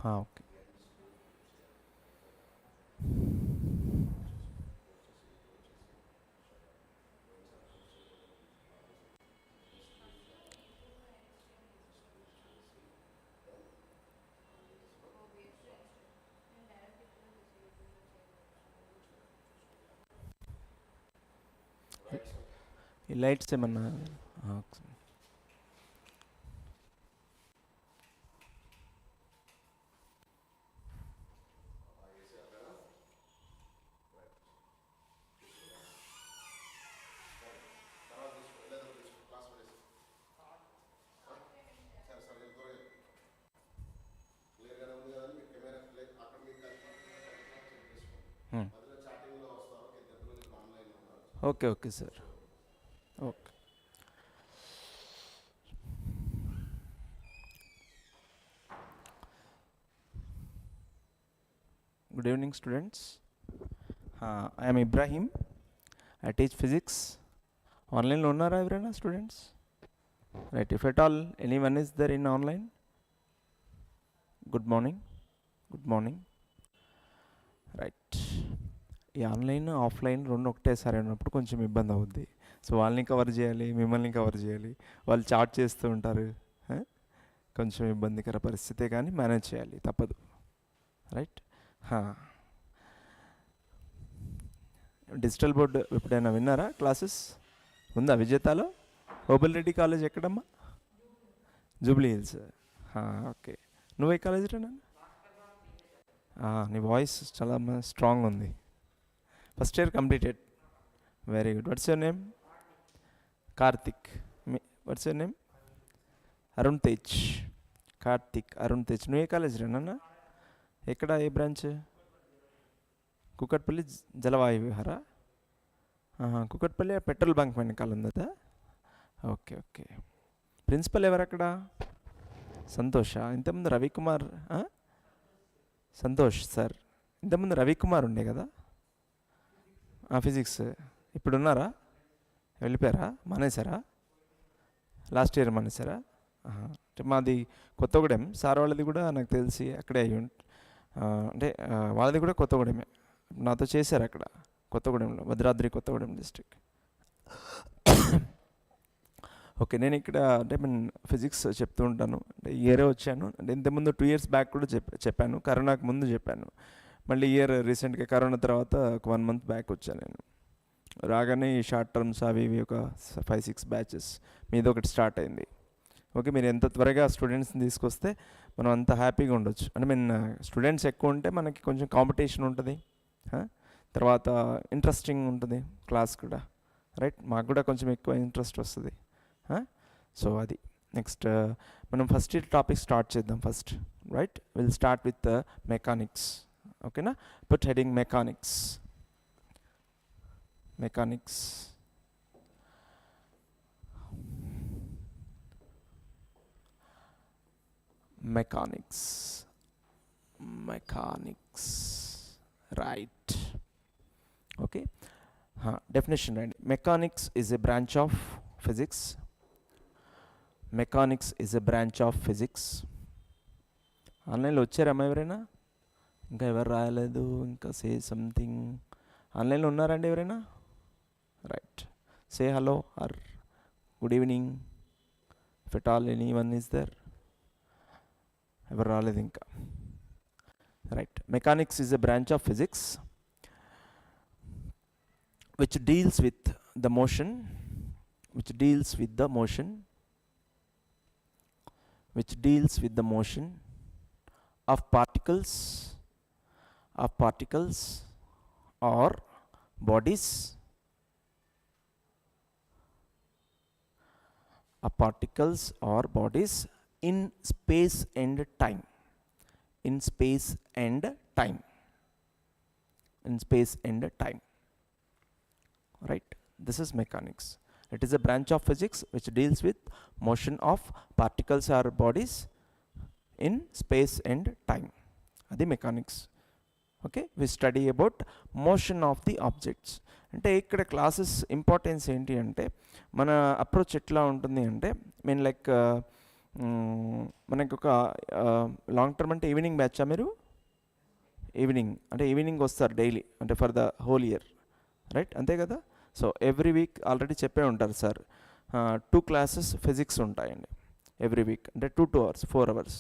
Okay. ఈ lights ఏమన్నా ఒకసారి. Okay okay sir. Okay. Good evening students. I am Ibrahim. I teach physics. ఆన్లైన్లో ఉన్నారా ఎవరైనా students? Right. If at all anyone is there in online, good morning. Good morning. Right. ఈ online offline రెండు ఒకటేసారి ఉన్నప్పుడు కొంచెం ఇబ్బంది అవుద్ది. సో వాళ్ళని కవర్ చేయాలి, మిమ్మల్ని కవర్ చేయాలి, వాళ్ళు చాట్ చేస్తూ ఉంటారు. కొంచెం ఇబ్బందికర పరిస్థితే, కానీ మేనేజ్ చేయాలి, తప్పదు. రైట్. డిజిటల్ బోర్డు ఎప్పుడైనా విన్నారా? క్లాసెస్ ఉందా విజేతాలో? ఓబుల్ రెడ్డి కాలేజ్ ఎక్కడమ్మా? Jubilee hills. ఓకే. నువ్వే కాలేజ్ రా? నీ వాయిస్ చాలా స్ట్రాంగ్ ఉంది. First year completed. Very good. What's your name? Karthik. What's your name? Arun Tej. Karthik, Arun Tej. నువ్వు ఏ కాలేజ్ రేనన్నా? ఎక్కడ, ఏ బ్రాంచ్? కుకట్పల్లి జలవాయు విహార. కుకట్పల్లి పెట్రోల్ బంక్ వెనకాల ఉందా? Okay okay. ప్రిన్సిపల్ ఎవరు అక్కడ? సంతోష. ఇంతకుముందు రవికుమార్. సంతోష్ సార్. ఇంతకుముందు రవికుమార్ ఉండే కదా ఫిజిక్స్. ఇప్పుడు ఉన్నారా? వెళ్ళిపోయారా? మానేశారా? లాస్ట్ ఇయర్ మానేశారా? మాది కొత్తగూడెం. సార్ వాళ్ళది కూడా నాకు తెలిసి అక్కడే అయ్యి అంటే వాళ్ళది కూడా కొత్తగూడెమే. నాతో చేశారు అక్కడ కొత్తగూడెంలో, భద్రాద్రి కొత్తగూడెం డిస్ట్రిక్ట్. ఓకే. నేను ఇక్కడ అంటే నేను ఫిజిక్స్ చెప్తూ ఉంటాను. అంటే ఇయరే వచ్చాను. అంటే ఇంతకుముందు 2 years బ్యాక్ కూడా చెప్పాను. కరోనాకు ముందు చెప్పాను. మళ్ళీ ఇయర్ రీసెంట్గా కరోనా తర్వాత ఒక 1 month బ్యాక్ వచ్చాను నేను. రాగానే ఈ షార్ట్ టర్మ్స్ అవి ఇవి ఒక 5-6 బ్యాచెస్ మీద ఒకటి స్టార్ట్ అయింది. ఓకే. మీరు ఎంత త్వరగా స్టూడెంట్స్ని తీసుకొస్తే మనం అంత హ్యాపీగా ఉండొచ్చు. అంటే నేను స్టూడెంట్స్ ఎక్కువ ఉంటే మనకి కొంచెం కాంపిటీషన్ ఉంటుంది, తర్వాత ఇంట్రెస్టింగ్ ఉంటుంది క్లాస్ కూడా. రైట్. మాకు కూడా కొంచెం ఎక్కువ ఇంట్రెస్ట్ వస్తుంది. సో అది నెక్స్ట్ మనం ఫస్ట్ ఇయర్ టాపిక్ స్టార్ట్ చేద్దాం first. Right. Will start with mechanics. ఓకేనా? Put heading mechanics. Mechanics. Mechanics. Mechanics. Right. Okay. Definition రండి. Mechanics is a branch of physics. Mechanics is a branch of physics. ఆన్లైన్లో వచ్చారమ్మా ఎవరైనా? ఇంకా ఎవరు రాయలేదు? ఇంకా say something. ఆన్లైన్లో ఉన్నారండి ఎవరైనా? Right. Say hello or good evening if at all anyone is there. ఎవరు రాలేదు ఇంకా. Right. Mechanics is a branch of physics which deals with the motion which deals with the motion of particles or bodies in space and time. Right. This is mechanics. It is a branch of physics which deals with motion of particles or bodies in space and time. Adi mechanics. Okay. We study about motion of the objects. అంటే ఇక్కడ classes importance ఏంటి అంటే మన approach ఎట్లా ఉంటుంది అంటే mean like మనకి ఒక లాంగ్ టర్మ్ అంటే ఈవినింగ్ బ్యాచా మీరు? ఈవినింగ్ అంటే ఈవినింగ్ వస్తారు డైలీ, అంటే for the whole year, right? అంతే కదా. సో ఎవ్రీ వీక్ ఆల్రెడీ చెప్పే ఉంటారు సార్, 2 క్లాసెస్ ఫిజిక్స్ ఉంటాయండి ఎవ్రీ వీక్, అంటే 2 hours 4 hours.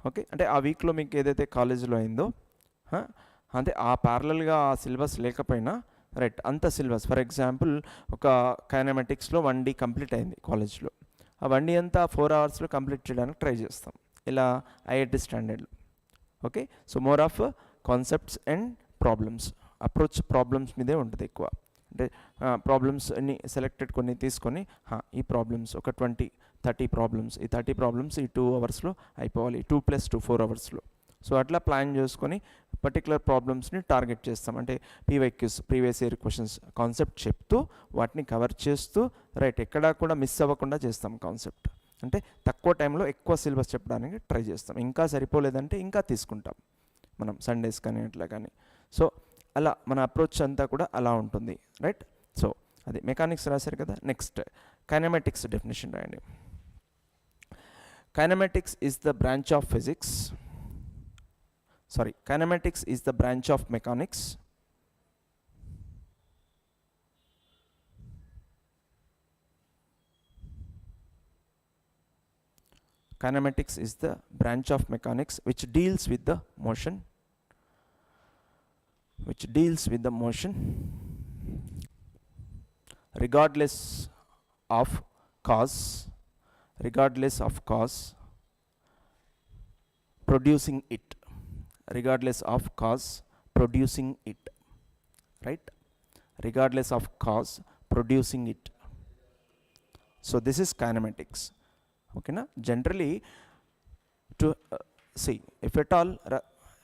ఓకే, అంటే ఆ వీక్లో మీకు ఏదైతే కాలేజీలో అయిందో అంటే ఆ ప్యారలల్గా ఆ సిలబస్ లేకపోయినా రైట్ అంత సిలబస్, ఫర్ ఎగ్జాంపుల్ ఒక కైనమాటిక్స్లో 1D కంప్లీట్ అయింది కాలేజ్లో, ఆ 1D అంతా 4 hours కంప్లీట్ చేయడానికి ట్రై చేస్తాం, ఇలా ఐఐటి స్టాండర్డ్లో. Okay, so more of concepts and problems, approach problems మీదే ఉంటుంది ఎక్కువ. అంటే ప్రాబ్లమ్స్ అన్ని సెలెక్టెడ్ కొన్ని తీసుకొని ఈ ప్రాబ్లమ్స్ ఒక 20-30 ప్రాబ్లమ్స్, ఈ 30 ప్రాబ్లమ్స్ ఈ 2 hours అయిపోవాలి, 2 + 2 4 hours. సో అట్లా ప్లాన్ చేసుకొని పర్టికులర్ ప్రాబ్లమ్స్ని టార్గెట్ చేస్తాం, అంటే PYQs previous year questions concept చెప్తూ వాటిని కవర్ చేస్తూ రైట్ ఎక్కడా కూడా మిస్ అవ్వకుండా చేస్తాం కాన్సెప్ట్. అంటే తక్కువ టైంలో ఎక్కువ సిలబస్ చెప్పడానికి ట్రై చేస్తాం, ఇంకా సరిపోలేదంటే ఇంకా తీసుకుంటాం మనం సండేస్ కానీ అట్లా కానీ. సో అలా మన అప్రోచ్ అంతా కూడా అలా ఉంటుంది, రైట్? సో అది మెకానిక్స్ రాశారు కదా. నెక్స్ట్ కైనమాటిక్స్ డెఫినేషన్ రాయండి. Kinematics is the branch of physics, kinematics is the branch of mechanics kinematics is the branch of mechanics which deals with the motion, regardless of cause producing it, regardless of cause producing it, right? Regardless of cause producing it. So this is kinematics. Okay na? Generally to see if at all,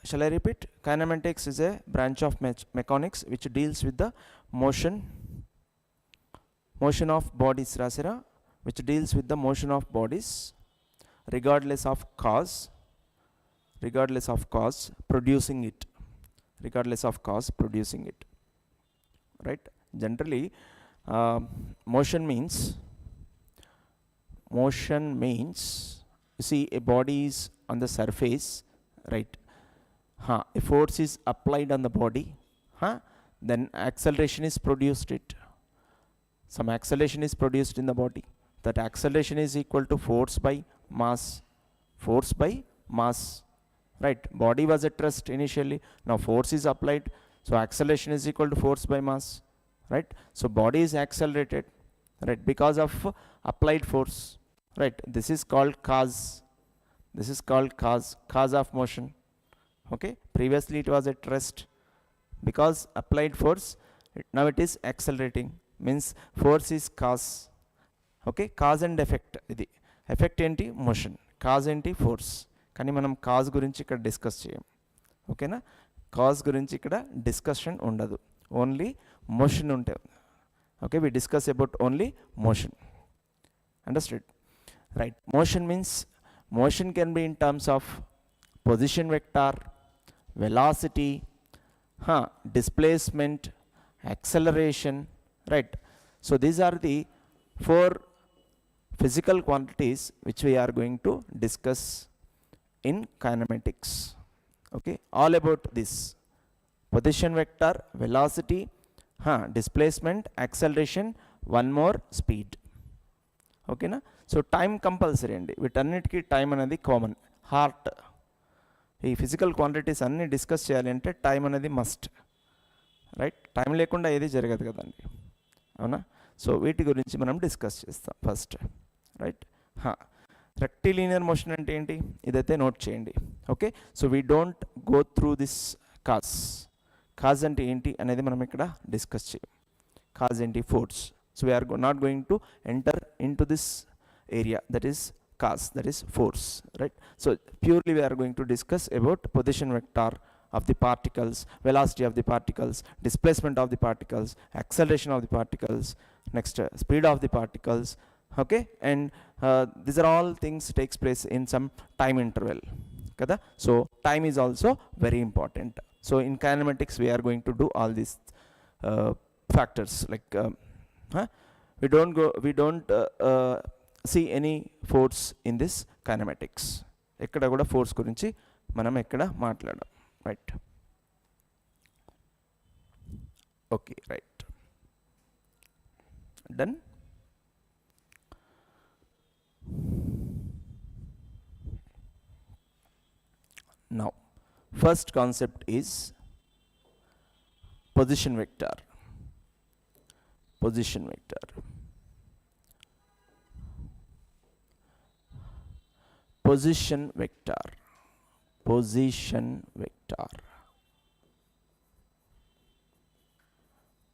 shall I repeat? Kinematics is a branch of mechanics which deals with the motion of bodies, rasira, which deals with the motion of bodies regardless of cause producing it, right? Generally motion means you see a body is on the surface, right? A force is applied on the body, then acceleration is produced, some acceleration is produced in the body, that acceleration is equal to force by mass, right? Body was at rest initially, now force is applied, so acceleration is equal to force by mass, right? So body is accelerated, right, because of applied force, right? This is called cause of motion. Okay, previously it was at rest, because applied force, now it is accelerating, means force is cause. Okay, cause and effect, ఇది effect ఏంటి motion, cause ఏంటి force. కానీ మనం cause గురించి ఇక్కడ discuss చేయం, ఓకేనా? Cause గురించి ఇక్కడ డిస్కషన్ ఉండదు, ఓన్లీ మోషన్ ఉంటుంది. Okay, we discuss about only motion. Understood, right? Motion means motion can be in terms of position vector, velocity, displacement, acceleration, right? So these are the 4 physical quantities which we are going to discuss in kinematics. Okay, all about this: position vector, velocity, displacement, acceleration, one more speed. Okay na? So time compulsory andi, వీటన్నిటికీ time అనేది common. Heart, ఈ physical quantities అన్నీ discuss చేయాలి అంటే time అనేది must, right? Time లేకుండా ఏది జరగదు కదండి, అవునా? సో వీటి గురించి మనం డిస్కస్ చేస్తాం ఫస్ట్, రైట్? రెక్టిలీనియర్ మోషన్ అంటే ఏంటి, ఇదైతే నోట్ చేయండి. Okay, so we don't go through this cause అంటే ఏంటి అనేది మనం ఇక్కడ డిస్కస్ చేయం. కాజ్ ఏంటి, force. So we are not going to enter into this area, that is cause, that is force, right? So purely we are going to discuss about position vector of the particles, velocity of the particles, displacement of the particles, acceleration of the particles, next speed of the particles. Okay, and these are all things takes place in some time interval kada. So time is also very important. So in kinematics we are going to do all these factors, like we don't see any force in this kinematics. ఎక్కడ కూడా force గురించి మనం ఎక్కడ మాట్లాడడం, right? Okay, right, done. Now first concept is position vector. Position vector. Position vector. Position vector.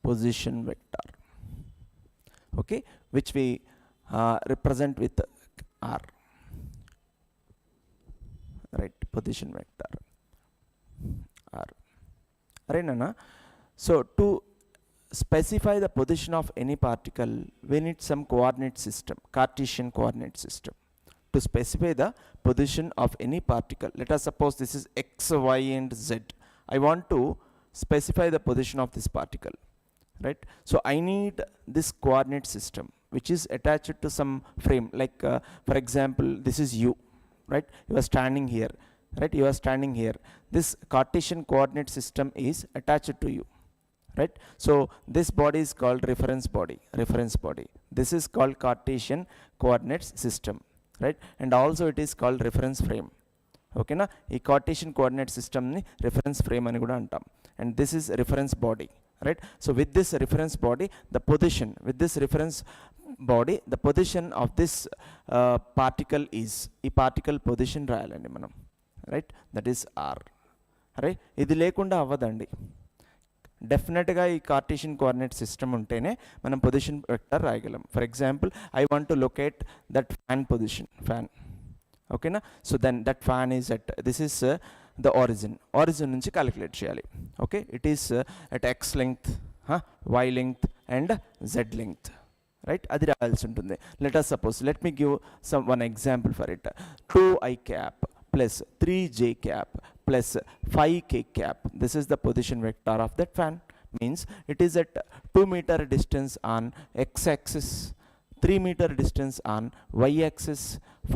Position vector. Okay, which we represent with R. Right, position vector R. Right, Nana? So to specify the position of any particle, we need some coordinate system, Cartesian coordinate system. To specify the position of any particle, let us suppose this is x, y and z. I want to specify the position of this particle, right? So I need this coordinate system which is attached to some frame, like for example, this is u, right? You are standing here, right? You are standing here. This Cartesian coordinate system is attached to you, right? So this body is called reference body. Reference body. This is called Cartesian coordinate system, right? And also it is called reference frame. Okay na? ఈ Cartesian coordinate system ni reference frame అని కూడా అంటాం. And this is reference body, right? So with this reference body, the position, with this reference body, the position of this particle is, ఈ particle position రాయాలండి మనం, right? That is R, right? ఇది లేకుండా అవ్వదండి. డెఫినెట్గా ఈ కార్టేషియన్ కోఆర్డినేట్ సిస్టమ్ ఉంటేనే మనం position vector రాయగలం. For example, I want to locate that fan position, fan, ఓకేనా? So then that fan is at, this is the origin. Origin నుంచి క్యాలిక్యులేట్ చేయాలి. Okay, it is at x length, y length and z length, right? అది రాయాల్సి ఉంటుంది. Let us suppose, let me give one example for it. 2i cap plus 3j cap plus 5k cap. This is the position vector of that fan. Means it is at 2 meter distance on x-axis, 3 meter distance on y-axis,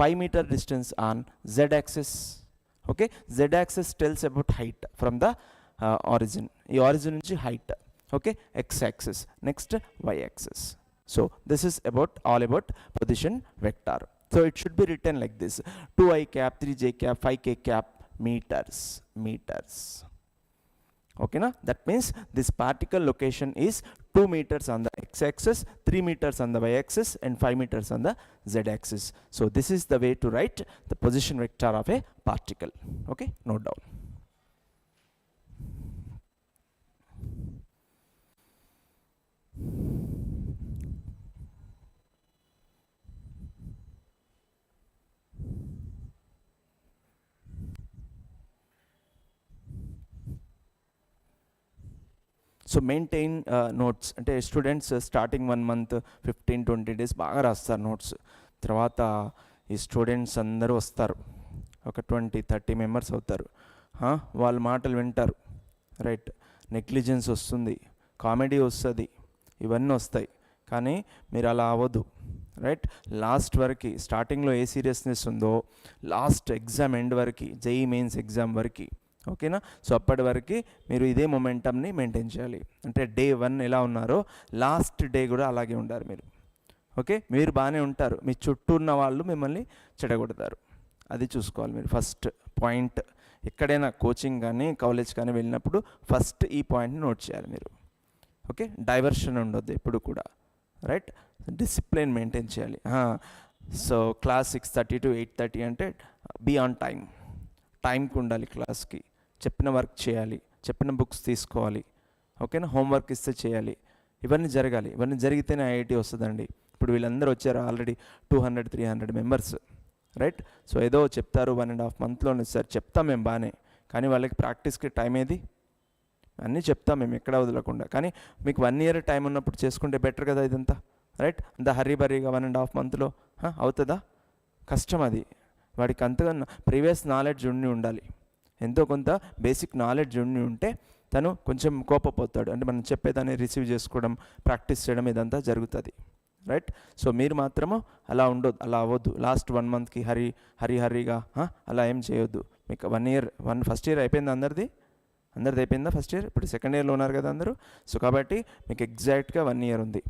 5 meter distance on z-axis. Okay, z-axis tells about height from the origin. The origin is height. Okay, x-axis. Next, y-axis. So this is all about position vector. So it should be written like this: 2i cap, 3j cap, 5k cap, meters. Okay, na? That means this particle location is 2 meters on the x-axis, 3 meters on the y-axis, and 5 meters on the z-axis. So this is the way to write the position vector of a particle. Okay, note down. So maintain notes, అంటే students starting 1 month 15-20 days బాగా రాస్తారు notes. తర్వాత ఈ students అందరూ వస్తారు, ఒక 20-30 members అవుతారు. వాళ్ళ మాటలు వింటారు, రైట్? నెగ్లిజెన్స్ వస్తుంది, కామెడీ వస్తుంది, ఇవన్నీ వస్తాయి. కానీ మీరు అలా అవ్వదు, రైట్? లాస్ట్ వరకు, స్టార్టింగ్లో ఏ సీరియస్నెస్ ఉందో లాస్ట్ ఎగ్జామ్ ఎండ్ వరకు, జేఈ మెయిన్స్ ఎగ్జామ్ వరకు, ఓకేనా? సో అప్పటి వరకు మీరు ఇదే మొమెంటమ్ని మెయింటైన్ చేయాలి. అంటే డే 1 ఎలా ఉన్నారో లాస్ట్ డే కూడా అలాగే ఉండాలి మీరు. ఓకే, మీరు బాగానే ఉంటారు, మీ చుట్టూ ఉన్న వాళ్ళు మిమ్మల్ని చెడగొడతారు. అది చూసుకోవాలి మీరు. ఫస్ట్ పాయింట్, ఎక్కడైనా కోచింగ్ కానీ కాలేజ్ కానీ వెళ్ళినప్పుడు ఫస్ట్ ఈ పాయింట్ని నోట్ చేయాలి మీరు. ఓకే, డైవర్షన్ ఉండొద్దు ఎప్పుడు కూడా, రైట్? డిసిప్లిన్ మెయింటైన్ చేయాలి. సో క్లాస్ 6:30 to 8:30 అంటే బీ ఆన్ టైంకి ఉండాలి క్లాస్కి. చెప్పిన వర్క్ చేయాలి, చెప్పిన బుక్స్ తీసుకోవాలి, ఓకేనా? హోంవర్క్ ఇస్తే చేయాలి. ఇవన్నీ జరగాలి. ఇవన్నీ జరిగితేనే ఐఐటి వస్తుందండి. ఇప్పుడు వీళ్ళందరూ వచ్చారు ఆల్రెడీ 200-300 మెంబర్స్, రైట్? సో ఏదో చెప్తారు 1.5 monthలోనే సార్ చెప్తాం మేము బాగానే, కానీ వాళ్ళకి ప్రాక్టీస్కి టైం ఏది? అన్నీ చెప్తాం మేము ఎక్కడ వదలకుండా. కానీ మీకు 1 year టైం ఉన్నప్పుడు చేసుకుంటే బెటర్ కదా ఇదంతా, రైట్? అంత హరీబరీగా 1.5 monthలో అవుతుందా? కష్టం అది. వాడికి అంతగా ప్రీవియస్ నాలెడ్జ్ ఉండి ఉండాలి, ఎంతో కొంత బేసిక్ నాలెడ్జ్ ఉండి ఉంటే తను కొంచెం కోపపోతాడు. అంటే మనం చెప్పేదాన్ని రిసీవ్ చేసుకోవడం, ప్రాక్టీస్ చేయడం ఇదంతా జరుగుతుంది, రైట్. సో మీరు మాత్రము అలా ఉండొద్దు, అలా అవ్వద్దు. లాస్ట్ 1 మంత్కి హరిగా అలా ఏం చేయొద్దు. మీకు 1 ఇయర్ ఫస్ట్ ఇయర్ అయిపోయింది అందరిది అయిపోయిందా ఫస్ట్ ఇయర్? ఇప్పుడు సెకండ్ ఇయర్లో ఉన్నారు కదా అందరూ. సో కాబట్టి మీకు ఎగ్జాక్ట్గా 1 ఇయర్ ఉంది,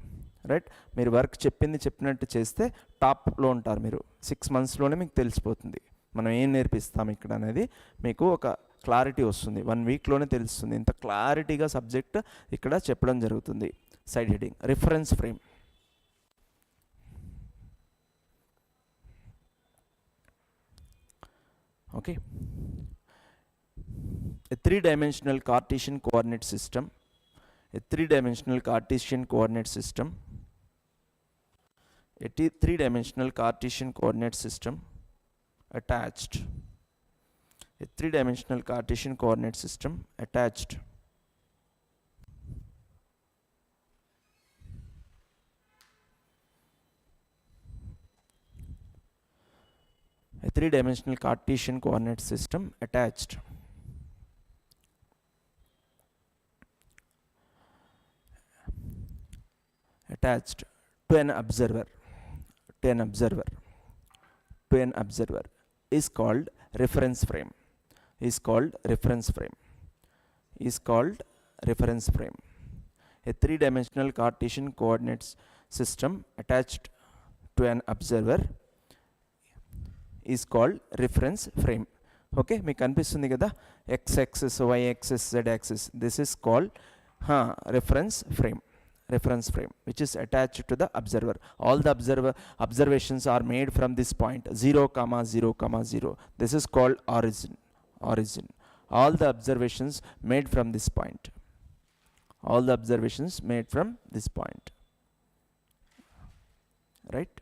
రైట్. మీరు వర్క్ చెప్పినట్టు చేస్తే టాప్లో ఉంటారు మీరు. 6 మంత్స్లోనే మీకు తెలిసిపోతుంది మనం ఏం నేర్పిస్తాం ఇక్కడ అనేది. మీకు ఒక క్లారిటీ వస్తుంది, 1 వీక్లోనే తెలుస్తుంది. ఇంత క్లారిటీగా సబ్జెక్ట్ ఇక్కడ చెప్పడం జరుగుతుంది. Side heading reference frame. Okay, a three-dimensional Cartesian coordinate system, a three-dimensional Cartesian coordinate system, a three-dimensional Cartesian coordinate system attached, a three-dimensional Cartesian coordinate system attached a three-dimensional Cartesian coordinate system attached to an observer is called reference frame. A three-dimensional Cartesian coordinates system attached to an observer is called reference frame. Okay, మీకు కనిపిస్తుంది కదా, x axis, y axis, z axis. This is called reference frame, which is attached to the observer. All the observations are made from this point 0, 0, 0. This is called origin. All the observations made from this point. Right.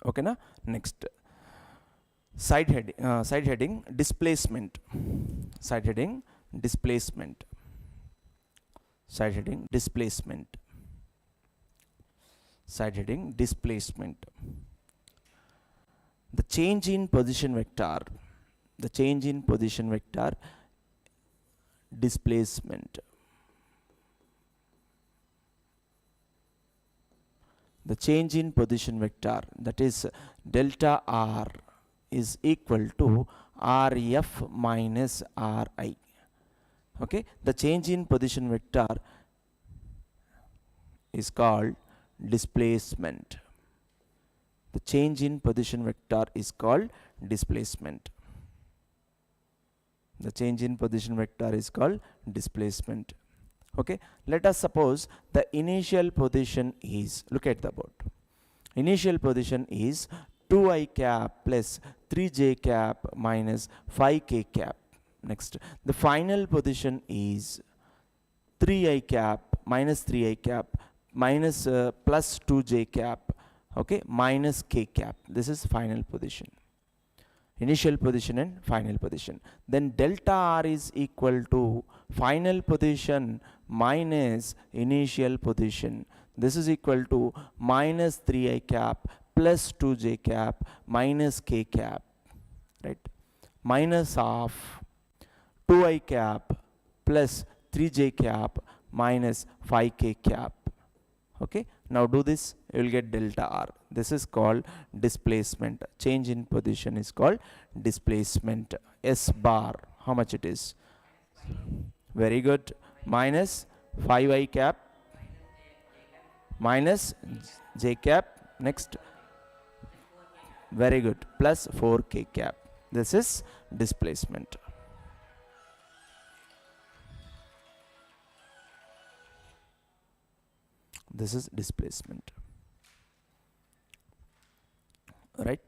Okay na? Next, side heading displacement. The change in position vector displacement. The change in position vector, that is delta r, is equal to rf minus ri. Okay, the change in position vector is called displacement. The change in position vector is called displacement. Okay, let us suppose the initial position is, look at the board, initial position is 2i cap plus 3j cap minus 5k cap. Next, the final position is 3i cap minus 3i cap minus plus 2j cap, okay, minus k cap. This is final position, initial position and final position. Then delta r is equal to final position minus initial position. This is equal to minus 3i cap plus 2j cap minus k cap, right? Minus of 2i cap plus 3j cap minus 5k cap. Okay, now do this, you will get delta r. This is called displacement. Change in position is called displacement. S bar, how much it is? Very good. Minus 5i cap minus j cap. Next, very good, plus 4k cap. This is displacement. Right,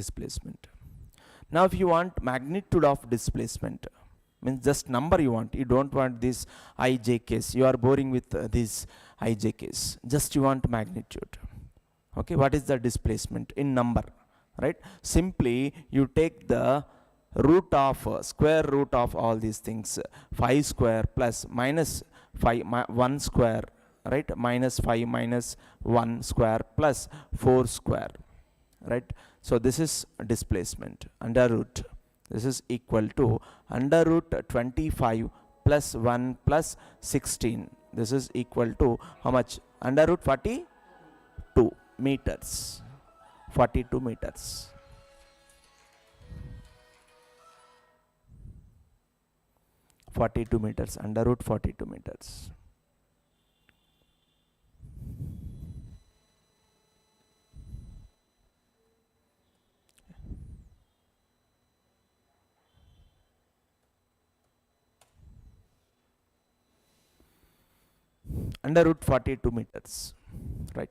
displacement. Now if you want magnitude of displacement, means just number you want, you don't want this ijk's, you are boring with this ijk's, just you want magnitude. Okay, what is the displacement in number, right? Simply you take the root of square root of all these things, 5 square plus minus 1 square, right? Minus 5 minus 1 square plus 4 square, right? So this is displacement under root. This is equal to under root 25 plus 1 plus 16. This is equal to how much? Under root 42 meters. 42 meters. Under root 42 meters. Under root 42 meters, right?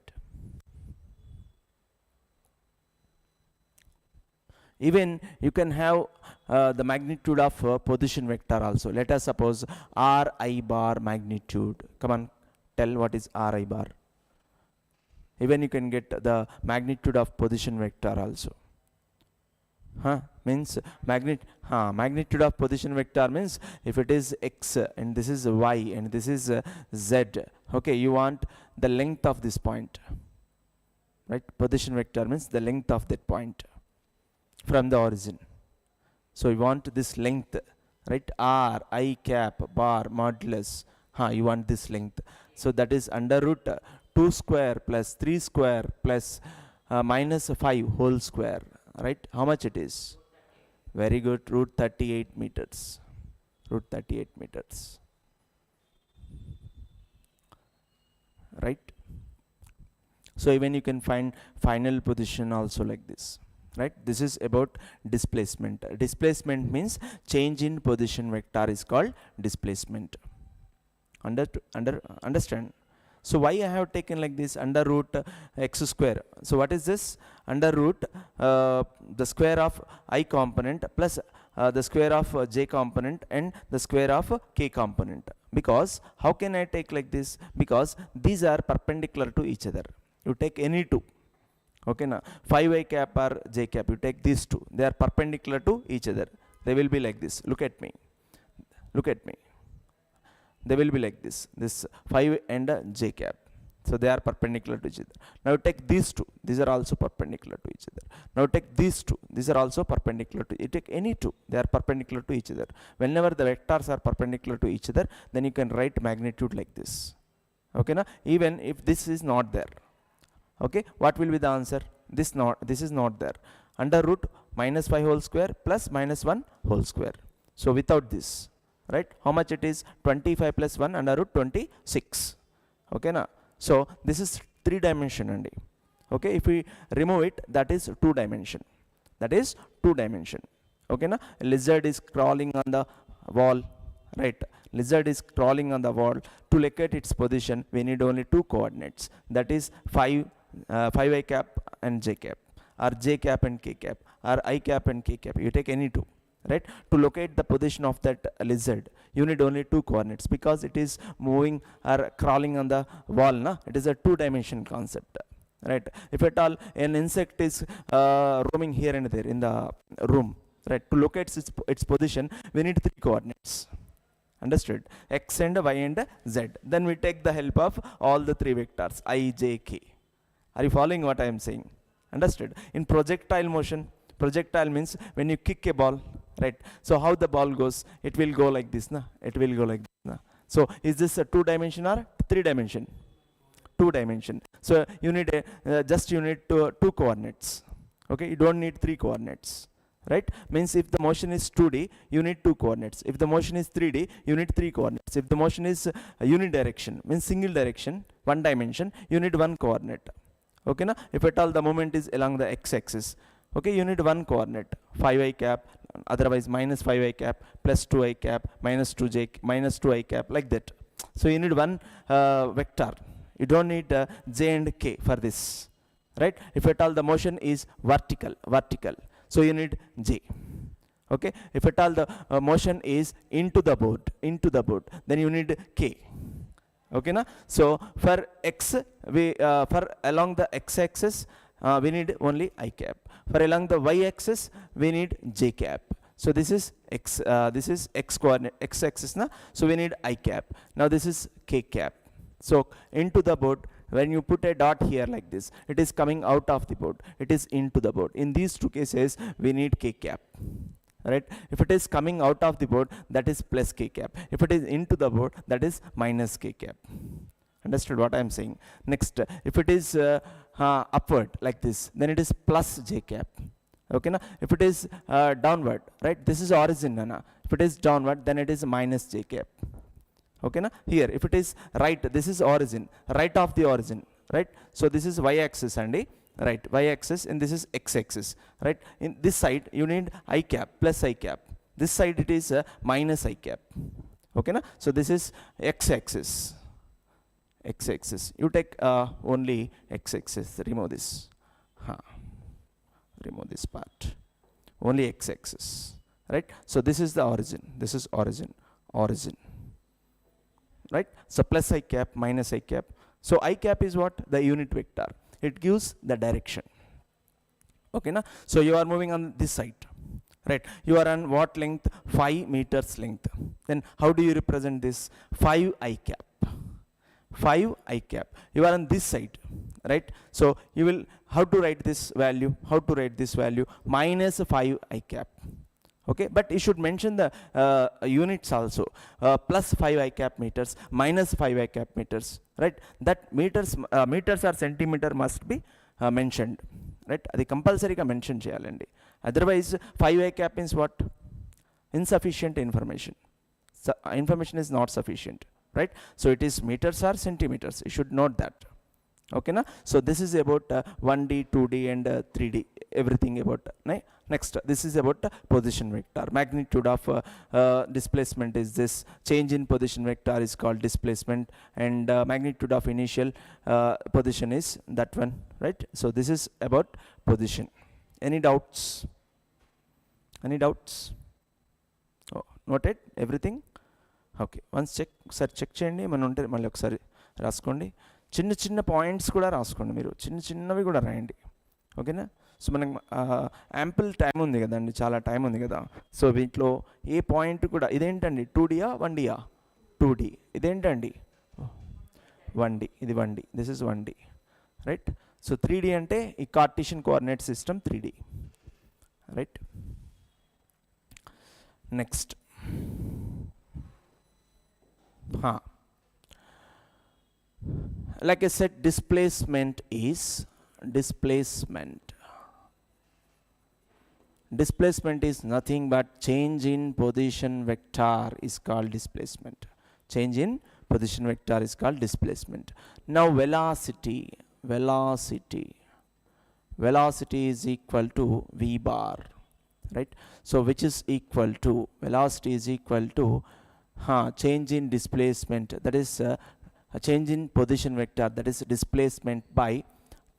Even you can have the magnitude of position vector also. Let us suppose Ri bar magnitude. Come on, tell what is Ri bar. Even you can get the magnitude of position vector also. Means magnitude of position vector means if it is x and this is y and this is z, okay, you want the length of this point, right? Position vector means the length of that point from the origin. So you want this length, right? R I cap bar modulus, you want this length. So that is under root 2 square plus 3 square plus minus 5 whole square, right? How much it is? Very good, root 38 meters. Root 38 meters. Right? So even you can find final position also like this. Right? This is about displacement. Displacement means change in position vector is called displacement. Understand? So why I have taken like this under root x square? So what is this? Under root the square of I component plus the square of j component and the square of k component. Because how can I take like this? Because these are perpendicular to each other. You take any two. Okay, now 5i cap or j cap, you take these two. They are perpendicular to each other. They will be like this. Look at me. Look at me. They will be like this. This 5 and j cap. So they are perpendicular to each other. Now take these two. These are also perpendicular to each other. Now take these two. These are also perpendicular to. You take any two. They are perpendicular to each other. Whenever the vectors are perpendicular to each other, then you can write magnitude like this. Okay, now even if this is not there. Okay, what will be the answer? This is not there. Under root minus 5 whole square plus minus 1 whole square. So without this, right? How much it is? 25 plus 1 under root 26. Okay, now so this is 3 dimension only. Okay, if we remove it, that is 2 dimension. That is 2 dimension. Okay, now lizard is crawling on the wall, right? Lizard is crawling on the wall. To locate its position, we need only 2 coordinates. That is 5i cap and j cap, or j cap and k cap, or I cap and k cap. You take any two, right? To locate the position of that lizard, you need only 2 coordinates because it is moving or crawling on the wall. Na? It is a 2-dimension concept, right? If at all an insect is roaming here and there in the room, right? To locate its position, we need 3 coordinates. Understood? X and y and z. Then we take the help of all the 3 vectors I, j, k. Are you following what I am saying? Understood? In projectile motion, projectile means when you kick a ball, right? So how the ball goes? It will go like this, na? It will go like this, na? So is this a 2-dimension or 3-dimension? 2-dimension. So you need you need 2 coordinates. Okay, you don't need 3 coordinates. Right? Means if the motion is 2D, you need 2 coordinates. If the motion is 3D, you need 3 coordinates. If the motion is unidirection, means single direction, 1 dimension, you need 1 coordinate. Okay, na? If at all the moment is along the x-axis, okay, you need 1 coordinate, 5i cap, otherwise minus 5i cap, plus 2i cap, minus 2i cap, like that. So you need 1 vector. You don't need j and k for this. Right? If at all the motion is vertical, so you need j. Okay, if at all the motion is into the board, then you need k. Okay, na? So for x, we for along the x-axis, we need only I cap. For along the y-axis, we need j cap. So this is x coordinate, x-axis, na? So we need I cap. Now this is k cap. So into the board, when you put a dot here like this, it is coming out of the board, it is into the board. In these two cases we need k cap, right? If it is coming out of the board, that is plus k cap. If it is into the board, that is minus k cap. Understood what I am saying? Next, if it is upward like this, then it is plus j cap. Okay na? If it is downward, right, this is origin na. If it is downward, then it is minus j cap. Okay na? Here if it is right, this is origin, right of the origin, right? So this is y axis and right, y axis, and this is x axis, right? In this side you need I cap plus I cap, this side it is minus I cap. Okay na? So this is x axis, x axis. You take only x axis, remove this, remove this part, only x axis, right? So this is the origin, this is origin, origin, right? So plus I cap minus I cap. So I cap is what? The unit vector, it gives the direction. Okay na? So you are moving on this side, right? You are on what length? 5 meters length. Then how do you represent this? 5 I cap, 5 I cap. You are on this side, right? So you will, how to write this value? How to write this value? Minus 5 I cap. Okay, but you should mention the units also. Plus 5 I cap meters, minus 5 I cap meters, right? That meters or centimeter must be mentioned, right? Adi compulsory ga mention cheyalandi. Otherwise 5 I cap means what? Insufficient information. So, information is not sufficient, right? So it is meters or centimeters, you should note that. Okay na? So this is about 1D, 2D and 3D, everything about. Next, this is about position vector. Magnitude of displacement is this. Change in position vector is called displacement, and magnitude of initial position is that one, right? So this is about position. Any doubts? Any doubts? Oh, noted everything? Okay, once check, ఒకసారి check చేయండి, మనం ఉంటే మళ్ళీ ఒకసారి రాసుకోండి. చిన్న చిన్న points కూడా రాసుకోండి, మీరు చిన్న చిన్నవి కూడా రాయండి. ఓకేనా? సో మనకు యాంపుల్ టైం ఉంది కదండి, చాలా టైం ఉంది కదా. సో వీటిలో ఏ పాయింట్ కూడా, ఇదేంటండి 2Dయా 1Dయా? 2D. ఇదేంటండి 1D, ఇది 1D, this is 1D, right? So 3D అంటే ఈ Cartesian coordinate system 3D, right? Next, like I said, displacement is displacement is nothing but change in position vector is called displacement. Change in position vector is called displacement. Now velocity is equal to v bar, right? So which is equal to, velocity is equal to change in displacement, that is a change in position vector, that is displacement by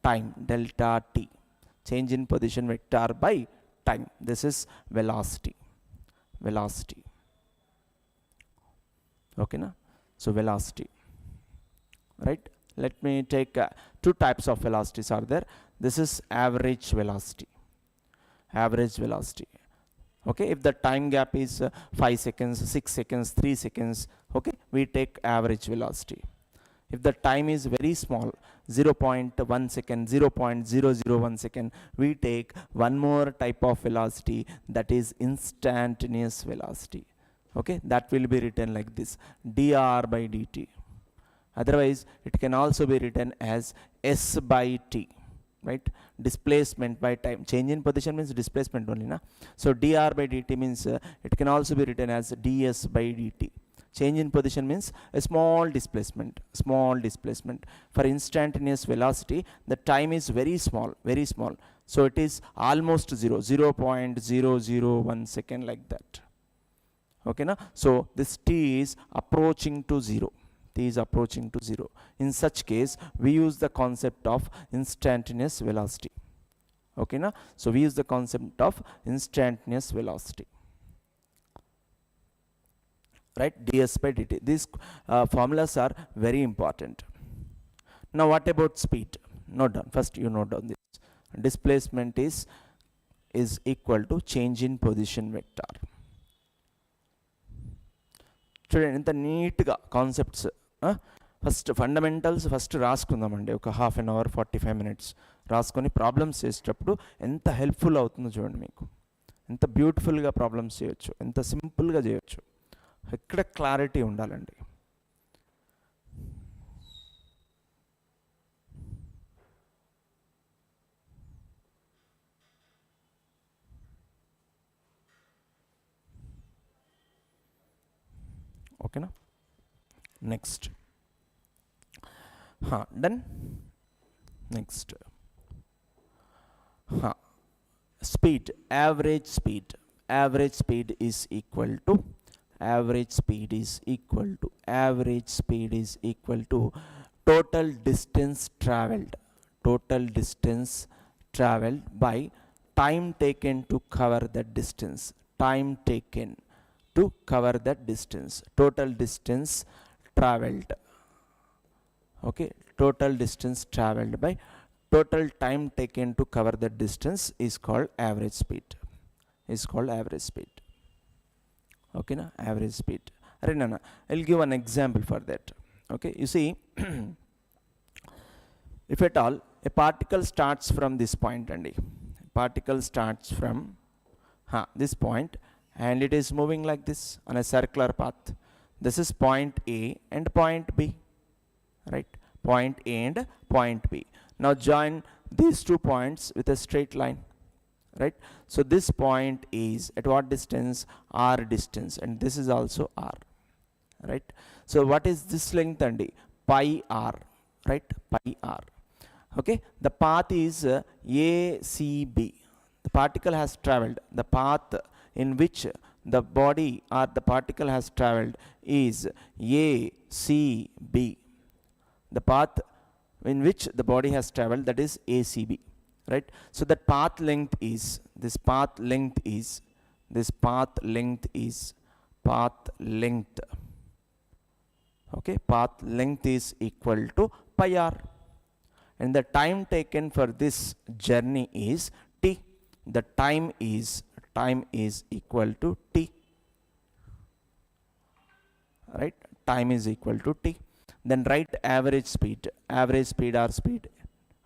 time, delta t. Change in position vector by time, this is velocity. Okay na? So velocity, right? Let me take two types of velocities are there. This is average velocity. Okay, if the time gap is 5 seconds, 6 seconds, 3 seconds, okay, we take average velocity. If the time is very small, 0.1 second, 0.001 second, we take one more type of velocity, that is instantaneous velocity. Okay, that will be written like this, dr by dt. Otherwise it can also be written as s by t, right? Displacement by time, change in position means displacement only na. So dr by dt means it can also be written as ds by dt. Change in position means a small displacement. For instantaneous velocity, the time is very small, so it is almost 0.001 second, like that. Okay na? So this t is approaching to 0. In such case we use the concept of instantaneous velocity. Okay na? So we use the concept of instantaneous velocity, right? ds by dt. These formulas are very important. Now what about speed? Note down, first you note down this. Displacement is equal to change in position vector. చూడండి ఎంత నీట్గా concepts first fundamentals first రాసుకుందామండి, ఒక half an hour 45 minutes రాసుకొని problems చేసేటప్పుడు ఎంత helpful అవుతుందో చూడండి. మీకు ఎంత బ్యూటిఫుల్గా ప్రాబ్లమ్స్ చేయొచ్చు, ఎంత సింపుల్గా చేయొచ్చు. ఎక్కడ క్లారిటీ ఉండాలండి. ఓకేనా? Next done. Next speed, average speed is equal to total distance traveled by time taken to cover that distance. Total distance traveled. Okay, total distance traveled by total time taken to cover the distance is called average speed. Okay na, average speed. I'll give an example for that. Okay, you see, if at all a particle starts from this point, and this point, and it is moving like this on a circular path. This is point A and point B, right? Point A and point B. Now join these 2 points with a straight line, right? So this point is at what distance? R distance, and this is also R, right? So what is this length, andi? Pi R, right? Pi R. Okay, the path is ACB. The particle has traveled, the path in which the body or the particle has traveled is ACB. The path in which the body has traveled, that is ACB, right? So that path length is okay, path length is equal to pi r, and the time taken for this journey is t. The time is equal to t, right? Time is equal to t. Then write average speed or speed.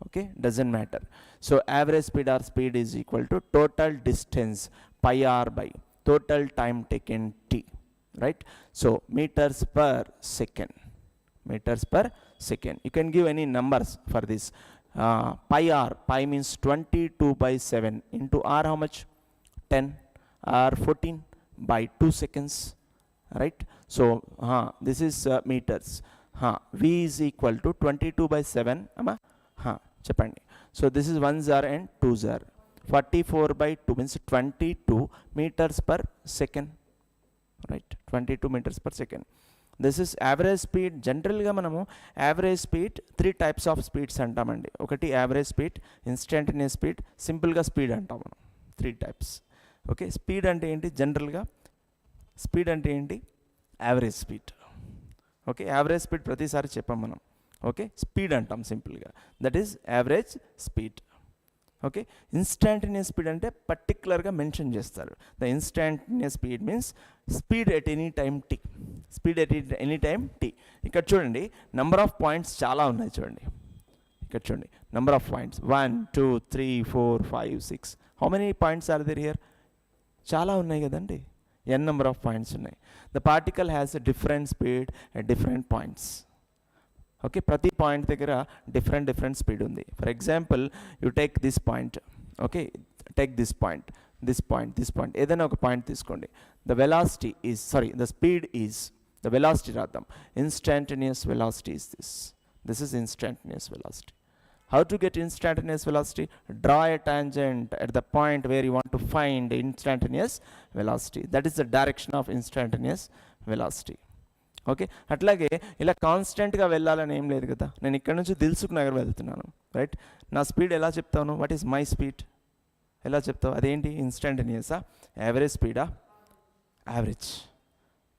Okay, doesn't matter. So average speed or speed is equal to total distance pi r by total time taken t, right? So meters per second. You can give any numbers for this. Pi r, pi means 22/7 into r, how much? 10, or 14 by 2 seconds, right? So this is meters. V is equal to 22/7, చెప్పండి. So this is 1s are and 2s are. 44/2 means 22 meters per second, right? 22 meters per second. This is average speed. జనరల్గా మనము average speed 3 types of speeds అంటామండి. ఒకటి average speed, instantaneous speed, సింపుల్గా speed అంటాం మనం. 3 types. Okay, speed అంటే ఏంటి? జనరల్గా స్పీడ్ అంటే ఏంటి? Average speed. Okay, average speed ప్రతిసారి చెప్పాం మనం. ఓకే, స్పీడ్ అంటాం సింపుల్గా, that is average speed. Okay, instantaneous speed అంటే పర్టికులర్గా మెన్షన్ చేస్తారు. The instantaneous speed means speed at any time t. ఇక్కడ చూడండి, నెంబర్ ఆఫ్ పాయింట్స్ చాలా ఉన్నాయి. చూడండి ఇక్కడ చూడండి, number of points 1 2 3 4 5 6. How many points are there here? చాలా ఉన్నాయి కదండి, n నెంబర్ ఆఫ్ పాయింట్స్ ఉన్నాయి. The particle has a different speed at different points. Okay, ప్రతి పాయింట్ దగ్గర డిఫరెంట్ స్పీడ్ ఉంది. For example, you take this point. Okay, take this point, ఏదైనా ఒక point తీసుకోండి. The velocity is the speed is, the velocity రాద్దాం. Instantaneous velocity is this is instantaneous velocity. How to get instantaneous velocity? Draw a tangent at the point where you want to find instantaneous velocity. That is the direction of instantaneous velocity. Okay, అట్లాగే ఇలా కాన్స్టెంట్గా వెళ్ళాలని ఏం లేదు కదా. నేను ఇక్కడ నుంచి దిల్సుఖ్ నగర్ వెళ్తున్నాను, రైట్? నా స్పీడ్ ఎలా చెప్తాను? What is my speed? ఎలా చెప్తావు? అదేంటి? ఇన్స్టాంటేనియసా? యావరేజ్ స్పీడా? Average.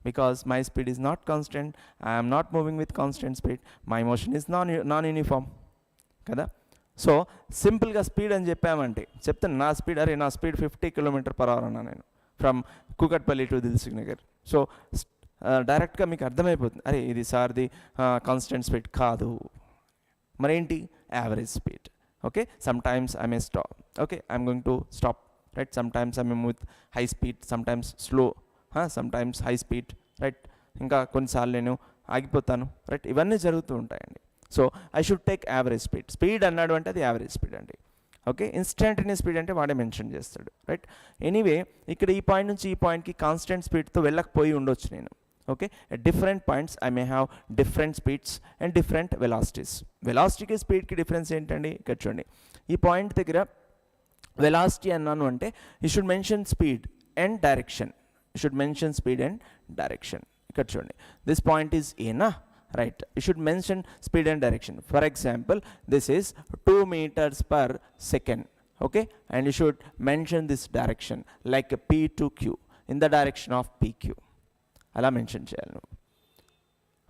Because my speed is not constant, I am not moving with constant speed, my motion is non-uniform కదా. సో సింపుల్గా స్పీడ్ అని చెప్తే నా స్పీడ్ 50 km/h అన్నా నేను, from Kukatpally to Dilsukh Nagar. So డైరెక్ట్గా మీకు అర్థమైపోతుంది, అరే ఇది సార్ది కాన్స్టెంట్ స్పీడ్ కాదు, మరేంటి average speed. Okay, some times I may stop, okay I'm going to stop, right, some times I may with high speed, some times slow, some times high speed, right, ఇంకా కొన్నిసార్లు నేను ఆగిపోతాను, right, ఇవన్నీ జరుగుతూ ఉంటాయండి. So I should take average speed. Speed అన్నాడు అంటే అది average speed అండి. ఓకే, ఇన్స్టంటేనియస్ స్పీడ్ అంటే వాడే మెన్షన్ చేస్తాడు, రైట్. ఎనీవే ఇక్కడ ఈ పాయింట్ నుంచి ఈ పాయింట్కి కాన్స్టెంట్ స్పీడ్తో వెళ్ళకపోయి ఉండొచ్చు నేను. Okay, at different points I may have different speeds and different velocities. వెలాసిటీకి స్పీడ్కి డిఫరెన్స్ ఏంటండి, ఇక్కడ చూడండి. ఈ పాయింట్ దగ్గర వెలాసిటీ అన్నాను అంటే you should mention speed and direction, you should mention speed and direction. ఇక్కడ చూడండి, దిస్ పాయింట్ ఈజ్ ఏనా, right, you should mention speed and direction. For example this is 2 meters per second, okay, and you should mention this direction like p to q, in the direction of pq, అలా mention చేయాలి నువ్వు.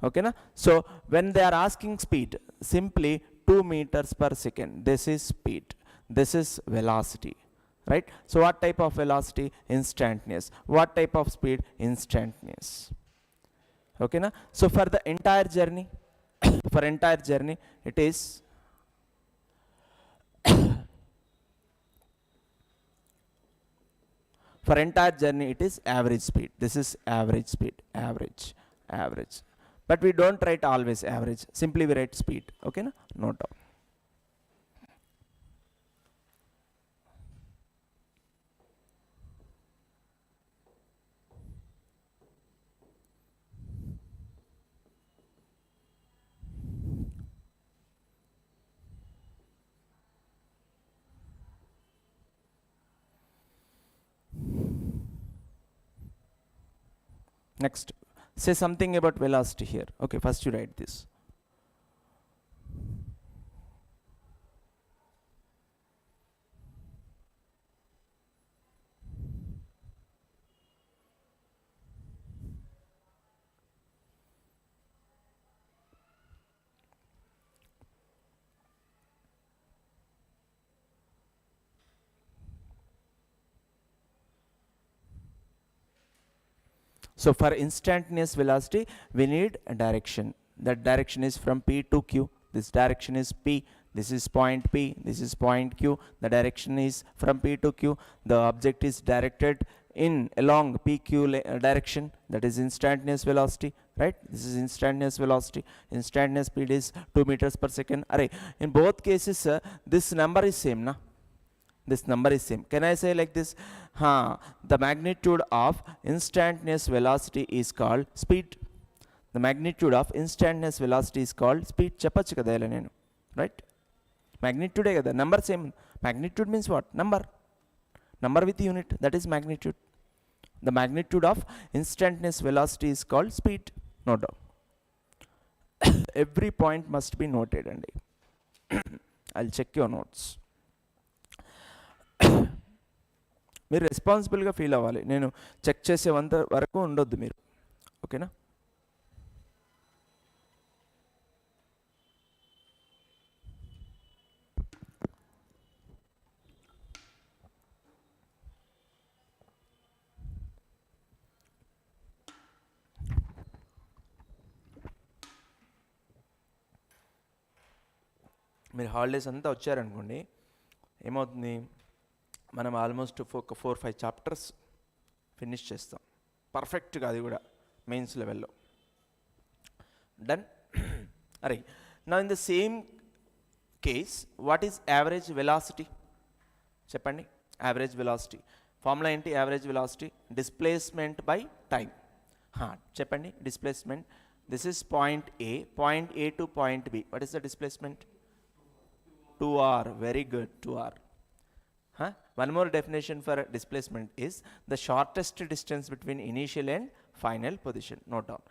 ఓకేనా. So when they are asking speed, simply 2 meters per second, this is speed, this is velocity, right. So what type of velocity, instantaneous. What type of speed, instantaneous. ఓకేనా. So for the entire journey, for entire journey it is for entire journey it is average speed. This is average speed, average, but we don't write always average, simply we write speed. Okay na, note down. Next, say something about velocity here. Okay, first you write this. So for instantaneous velocity we need a direction. That direction is from p to q. This direction is p, this is point p, this is point q. The direction is from p to q. The object is directed in along pq direction, that is instantaneous velocity, right. This is instantaneous velocity. Instantaneous speed is 2 meters per second. Array, in both cases this number is same na, this number is same. Can I say like this, the magnitude of instantaneous velocity is called speed. The magnitude of instantaneous velocity is called speed. Cheppachu kada ila nenu, right. Magnitude e kada, number same. Magnitude means what, number, number with unit, that is magnitude. The magnitude of instantaneous velocity is called speed. Note down. Every point must be noted andi. I'll check your notes. మీరు రెస్పాన్సిబుల్గా feel అవ్వాలి, నేను check చేసేంత వరకు ఉండొద్దు మీరు. ఓకేనా. మీరు holidays అంతా వచ్చారనుకోండి, ఏమవుతుంది, మనం ఆల్మోస్ట్ 4-5 చాప్టర్స్ ఫినిష్ చేస్తాం పర్ఫెక్ట్గా, అది కూడా మెయిన్స్ లెవెల్లో. డన్. అరే, నా in the same case what is average velocity చెప్పండి. యావరేజ్ వెలాసిటీ ఫార్ములా ఏంటి, average velocity displacement by time. చెప్పండి displacement. This is point a to point b. What is the displacement, 2r. Very good, 2r. One more definition for displacement is the shortest distance between initial and final position. Note down.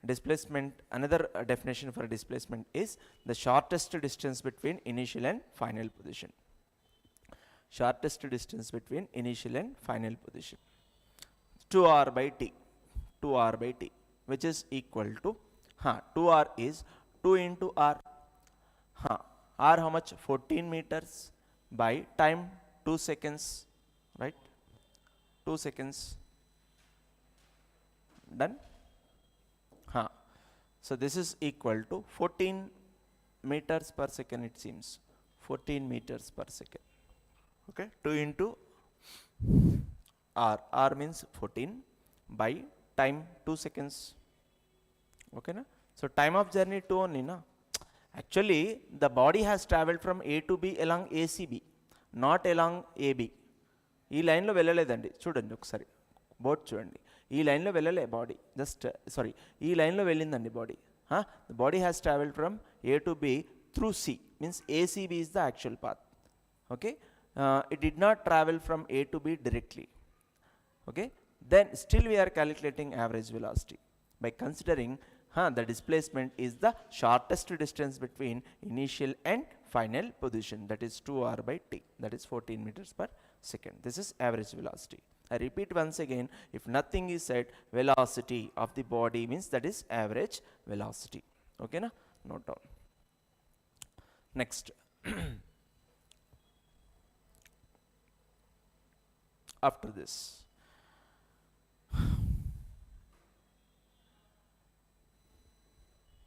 Displacement, another definition for displacement is the shortest distance between initial and final position. Shortest distance between initial and final position. 2r by t. 2r by t, which is equal to 2r is 2 into r. R how much, 14 meters by time 2 seconds, right. 2 seconds. Done. So this is equal to 14 meters per second, it seems. 14 meters per second. Okay, 2 into r. R means 14 by time 2 seconds. Okay, na? So time of journey 2 only, na? Actually, the body has traveled from A to B along ACB, not along AB. ఈ లైన్లో వెళ్ళలేదండి, చూడండి ఒకసారి board చూడండి. ఈ లైన్లో వెళ్ళలే body, just sorry, ఈ లైన్లో వెళ్ళిందండి body. The body has traveled from A to B through C, means ACB is the actual path. Okay, it did not travel from A to B directly. Okay, then still we are calculating average velocity by considering the displacement is the shortest distance between initial and final position, that is 2r by t, that is 14 meters per second. This is average velocity. I repeat once again, if nothing is said, velocity of the body means that is average velocity. Okay, na? Note down. Next. After this,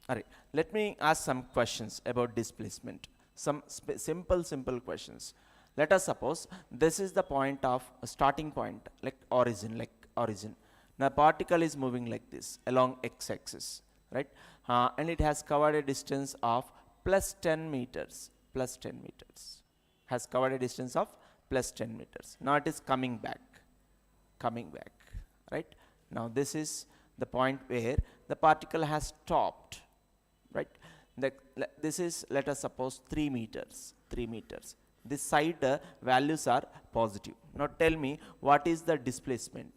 alright, let me ask some questions about displacement. Some simple questions. Let us suppose this is the point of starting point, like origin. Now particle is moving like this along x-axis, right? And it has covered a distance of plus 10 meters. Has covered a distance of plus 10 meters. Now it is coming back, right? Now this is the point where the particle has stopped, right? This is, let us suppose 3 meters. This side values are positive. Now tell me, what is the displacement?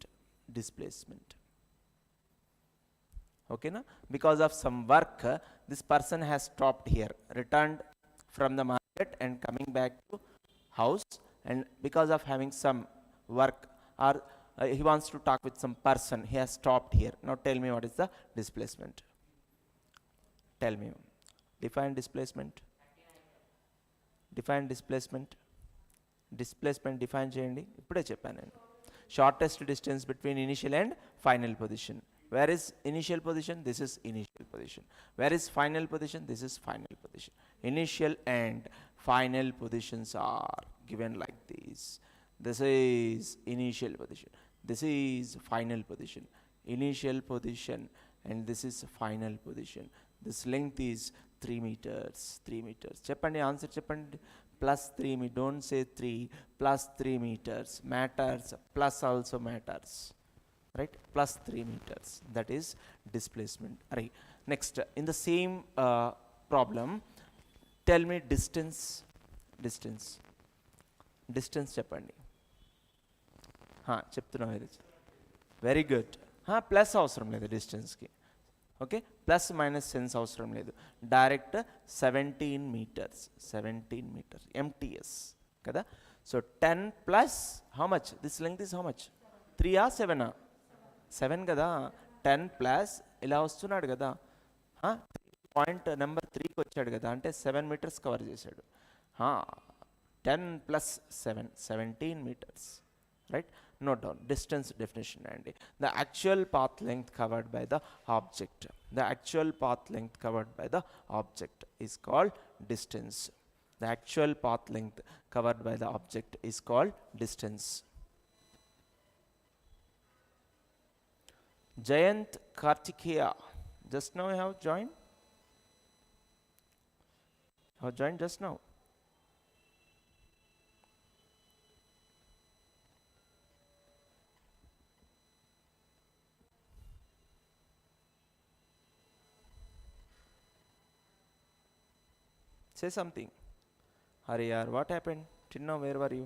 Okay, na? Because of some work, this person has stopped here, returned from the market and coming back to house, and because of having some work, or he wants to talk with some person, he has stopped here. Now tell me, what is the displacement? Tell me. Define displacement. Displacement define చేయండి. ఇప్పుడే చెప్పాను నేను. Shortest distance between initial and final position. Where is initial position? This is initial position. Where is final position? This is final position. Initial and final positions are given like this. This is initial position. This is final position. Initial position, and this is final position. This length is 3 meters. Cheppandi, answer cheppandi. Plus 3 meters, don't say 3, plus 3 meters matters, plus also matters, right? Plus 3 meters, that is displacement. Right. Next, in the same problem, tell me distance cheppandi. చెప్తున్నా, very good. Plus అవసరం లేదు డిస్టెన్స్కి. Okay, plus minus sense అవసరం లేదు, direct 17 meters MTS కదా. So 10 plus how much, this length is how much, 3 7 7 కదా. 10 plus ఇలా వస్తున్నాడు కదా, పాయింట్ నెంబర్ 3కి వచ్చాడు కదా, అంటే 7 meters కవర్ చేశాడు. 10 plus 7 17 meters, right? Note down distance definition and the actual path length covered by the object. The actual path length covered by the object is called distance. The actual path length covered by the object is called distance. Jayant Kartikeya, just now I have joined. Just now. Say something. Hurry yaar, what happened? Till now, where were you?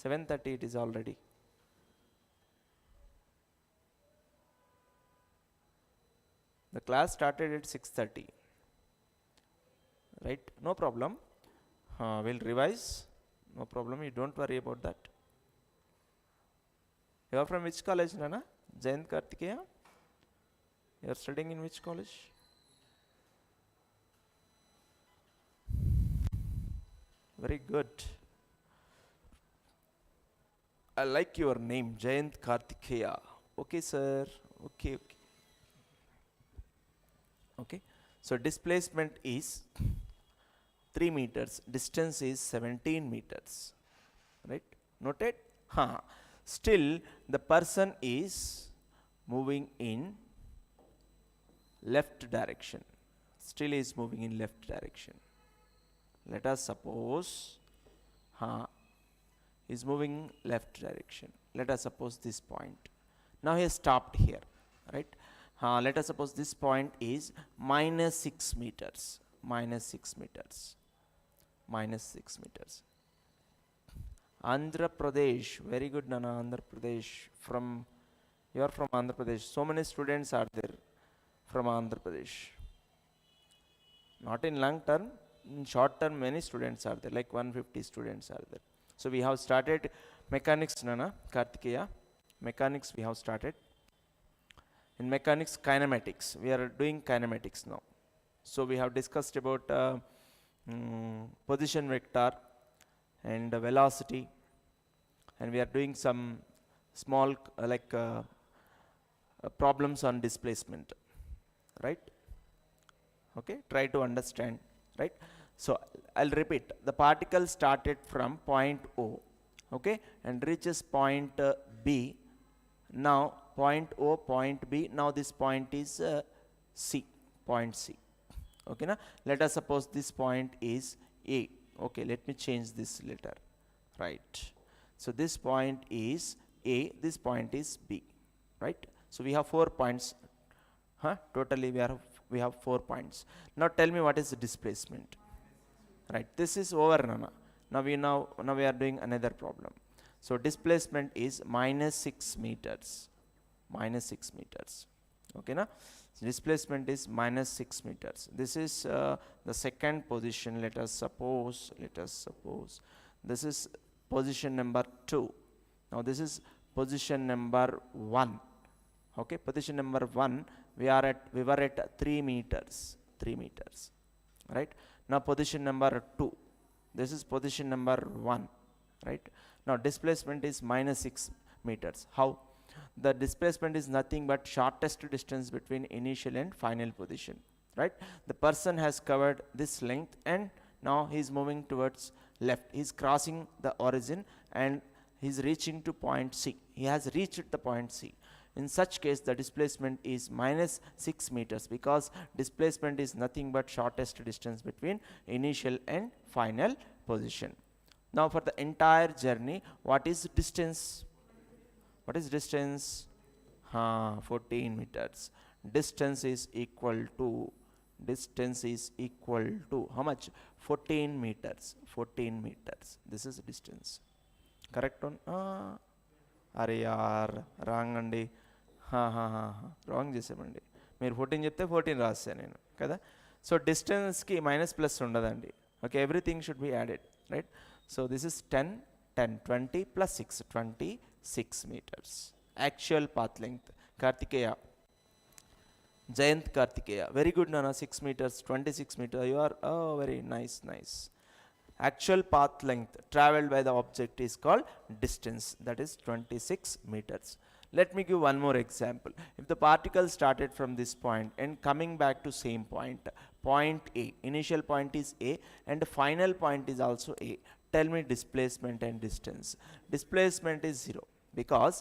7:30 it is already. The class started at 6:30. Right? No problem. We'll revise. No problem. You don't worry about that. You are from which college, Nana? Jayant Kartikeya? You are studying in which college? Very good. I like your name, Jayant Kartikeya. Okay, sir. Okay. So displacement is 3 meters, distance is 17 meters, right? Noted? Still the person is moving in left direction, still is moving in left direction. Let us suppose is moving left direction. Let us suppose this point. Now he has stopped here, right? Let us suppose this point is minus 6 meters, minus 6 meters, minus 6 meters. Andhra Pradesh, very good Nana, Andhra Pradesh. You are from Andhra Pradesh. So many students are there from Andhra Pradesh. Not in long term, in short term many students are there, like 150 students are there. So we have started mechanics, Nana, Kartikeya. Mechanics we have started. In mechanics, kinematics. We are doing kinematics now. So we have discussed about position vector and velocity, and we are doing some small problems on displacement, right? Okay, try to understand, right? So I'll repeat. The particle started from point O, okay, and reaches point B. Now point O, point B, now this point is C, point C. Okay, now let us suppose this point is A. Okay, let me change this letter, right? So this point is A, this point is B, right? So we have 4 points. Totally we have 4 points. Now tell me what is the displacement, right? This is over, Nana. Now we are doing another problem. So displacement is minus 6 meters, minus 6 meters. Okay, now so displacement is minus 6 meters. This is the second position. Let us suppose this is position number 2. Now this is position number 1. Okay, position number 1, we were at 3 meters, 3 meters, right? Now position number 2, this is position number 1, right? Now displacement is minus 6 meters. How? The displacement is nothing but shortest distance between initial and final position, right? The person has covered this length and now he is moving towards left. He is crossing the origin and he is reaching to point C. He has reached the point C. In such case, the displacement is minus 6 meters, because displacement is nothing but shortest distance between initial and final position. Now for the entire journey, what is distance? What is distance? 14 meters. Distance is equal to how much? 14 meters. 14 meters. This is distance. Correct on? అరే యార్ wrong అండి, wrong చేసామండి. మీరు 14 చెప్తే 14 రాస్తాను నేను కదా. So డిస్టెన్స్కి minus plus ఉండదండి. Okay, everything should be added, right? So this is 10, 20 plus 6, 26 meters. Actual path length. Kartikeya, Jayant Kartikeya, very good Nana. 6 meters, 26 meters. You are very nice. Actual path length traveled by the object is called distance, that is 26 meters. Let me give one more example. If the particle started from this point and coming back to same point, point A, initial point is A and the final point is also A. Tell me displacement and distance. Displacement is 0 because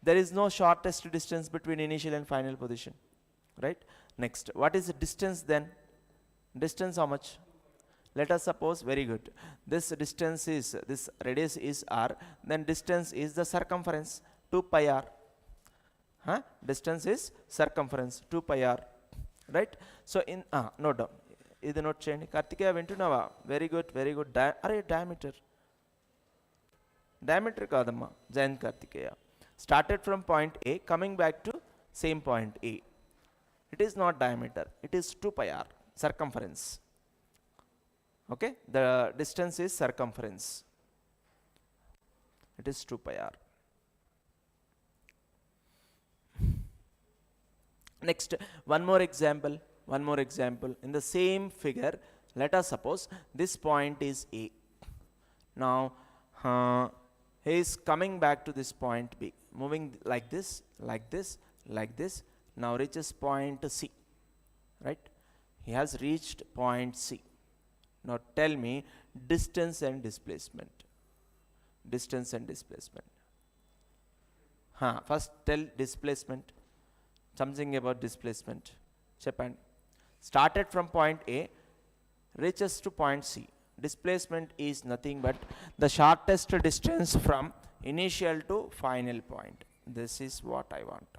there is no shortest distance between initial and final position, right? Next, what is the distance then? Distance how much? Let us suppose, very good, this distance is, this radius is r, then distance is the circumference, 2 pi r. Distance is circumference, 2 pi r, right? So in note down, ఇది note చేయండి. కార్తికేయ వింటున్నావా? Very good, very good. అరే diameter కాదమ్మా, Jayant Kartikeya. Started from point A, coming back to same point A. It is not diameter, it is 2 pi r, circumference. Okay, the distance is circumference, it is 2 pi r. Next, one more example. In the same figure, let us suppose this point is A. Now he is coming back to this point B, moving like this, now reaches point C, right? He has reached point C. Now tell me distance and displacement. Distance and displacement. First tell displacement. Something about displacement. Japan. Started from point A, reaches to point C. Displacement is nothing but the shortest distance from initial to final point. This is what I want.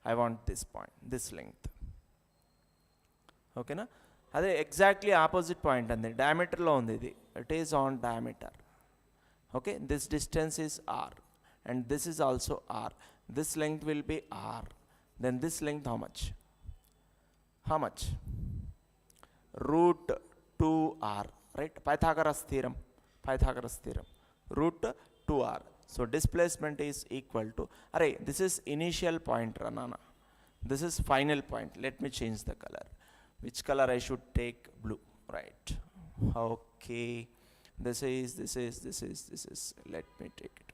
I want this point, this length. Okay na? Ade exactly opposite point and the diameter lo undi idi. It is on diameter. Okay, this distance is R and this is also R. This length will be R. Then this length how much? How much? Root 2R, right? Pythagoras theorem. Pythagoras theorem. Root 2R. So displacement is equal to, array, this is initial point, Ranana. This is final point. Let me change the color. Which color I should take? Blue, right? Okay. This is. Let me take it.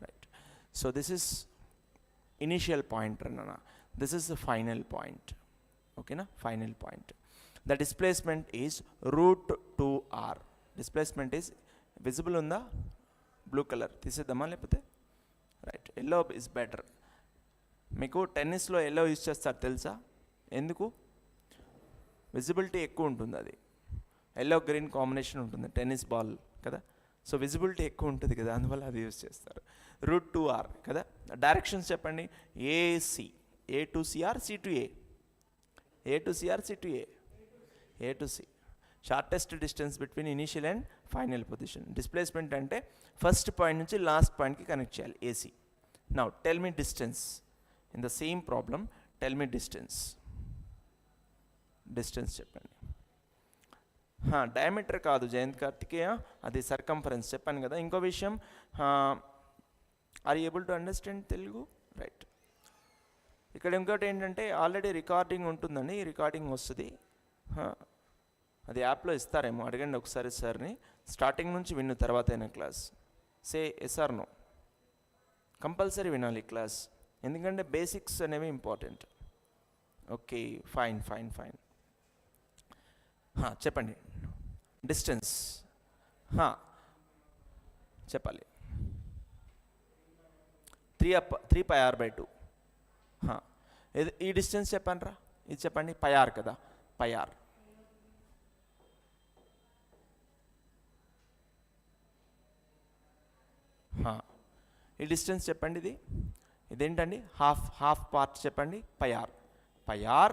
Right. So this is initial point, Ranana. This is the final point. Okay, na? Final point. The displacement is root 2R. Displacement is visible on the blue color. This is the lepothe. Right. Yellow is better. Meeku tennis lo yellow use chestaru telusa? Enduku? Visibility ekku untundi adi. Yellow green combination untundi tennis ball kada. So visibility ekku untadi kada, anduvalla adi use chestaru. Root 2R kada. Directions cheppandi. AC. A to C or C to A? A to C or C to A? A to C. Shortest distance between initial and final position. Displacement ante first point nunchi last point ki connect cheyali, AC. Now tell me distance. In the same problem, tell me distance. Distance cheppandi. Diameter kaadu Jayanth Kartikeya, adi circumference cheppanu kada. Inko vishayam, are you able to understand Telugu? Right. ఇక్కడ ఇంకోటి ఏంటంటే already recording ఉంటుందండి, ఈ recording వస్తుంది. అది యాప్లో ఇస్తారేమో, అడగండి ఒకసారి సార్ని. స్టార్టింగ్ నుంచి విన్న తర్వాత అయిన క్లాస్ సే ఎస్ఆర్ నో. కంపల్సరీ వినాలి క్లాస్, ఎందుకంటే బేసిక్స్ అనేవి important. Okay, fine fine fine. చెప్పండి డిస్టెన్స్ చెప్పాలి. 3πr/2. ఈ డిస్టెన్స్ చెప్పండి రా, ఇది చెప్పండి. πr కదా, πr. ఈ డిస్టెన్స్ చెప్పండి. ఇదేంటండి? హాఫ్ పార్ట్ చెప్పండి. πr. πr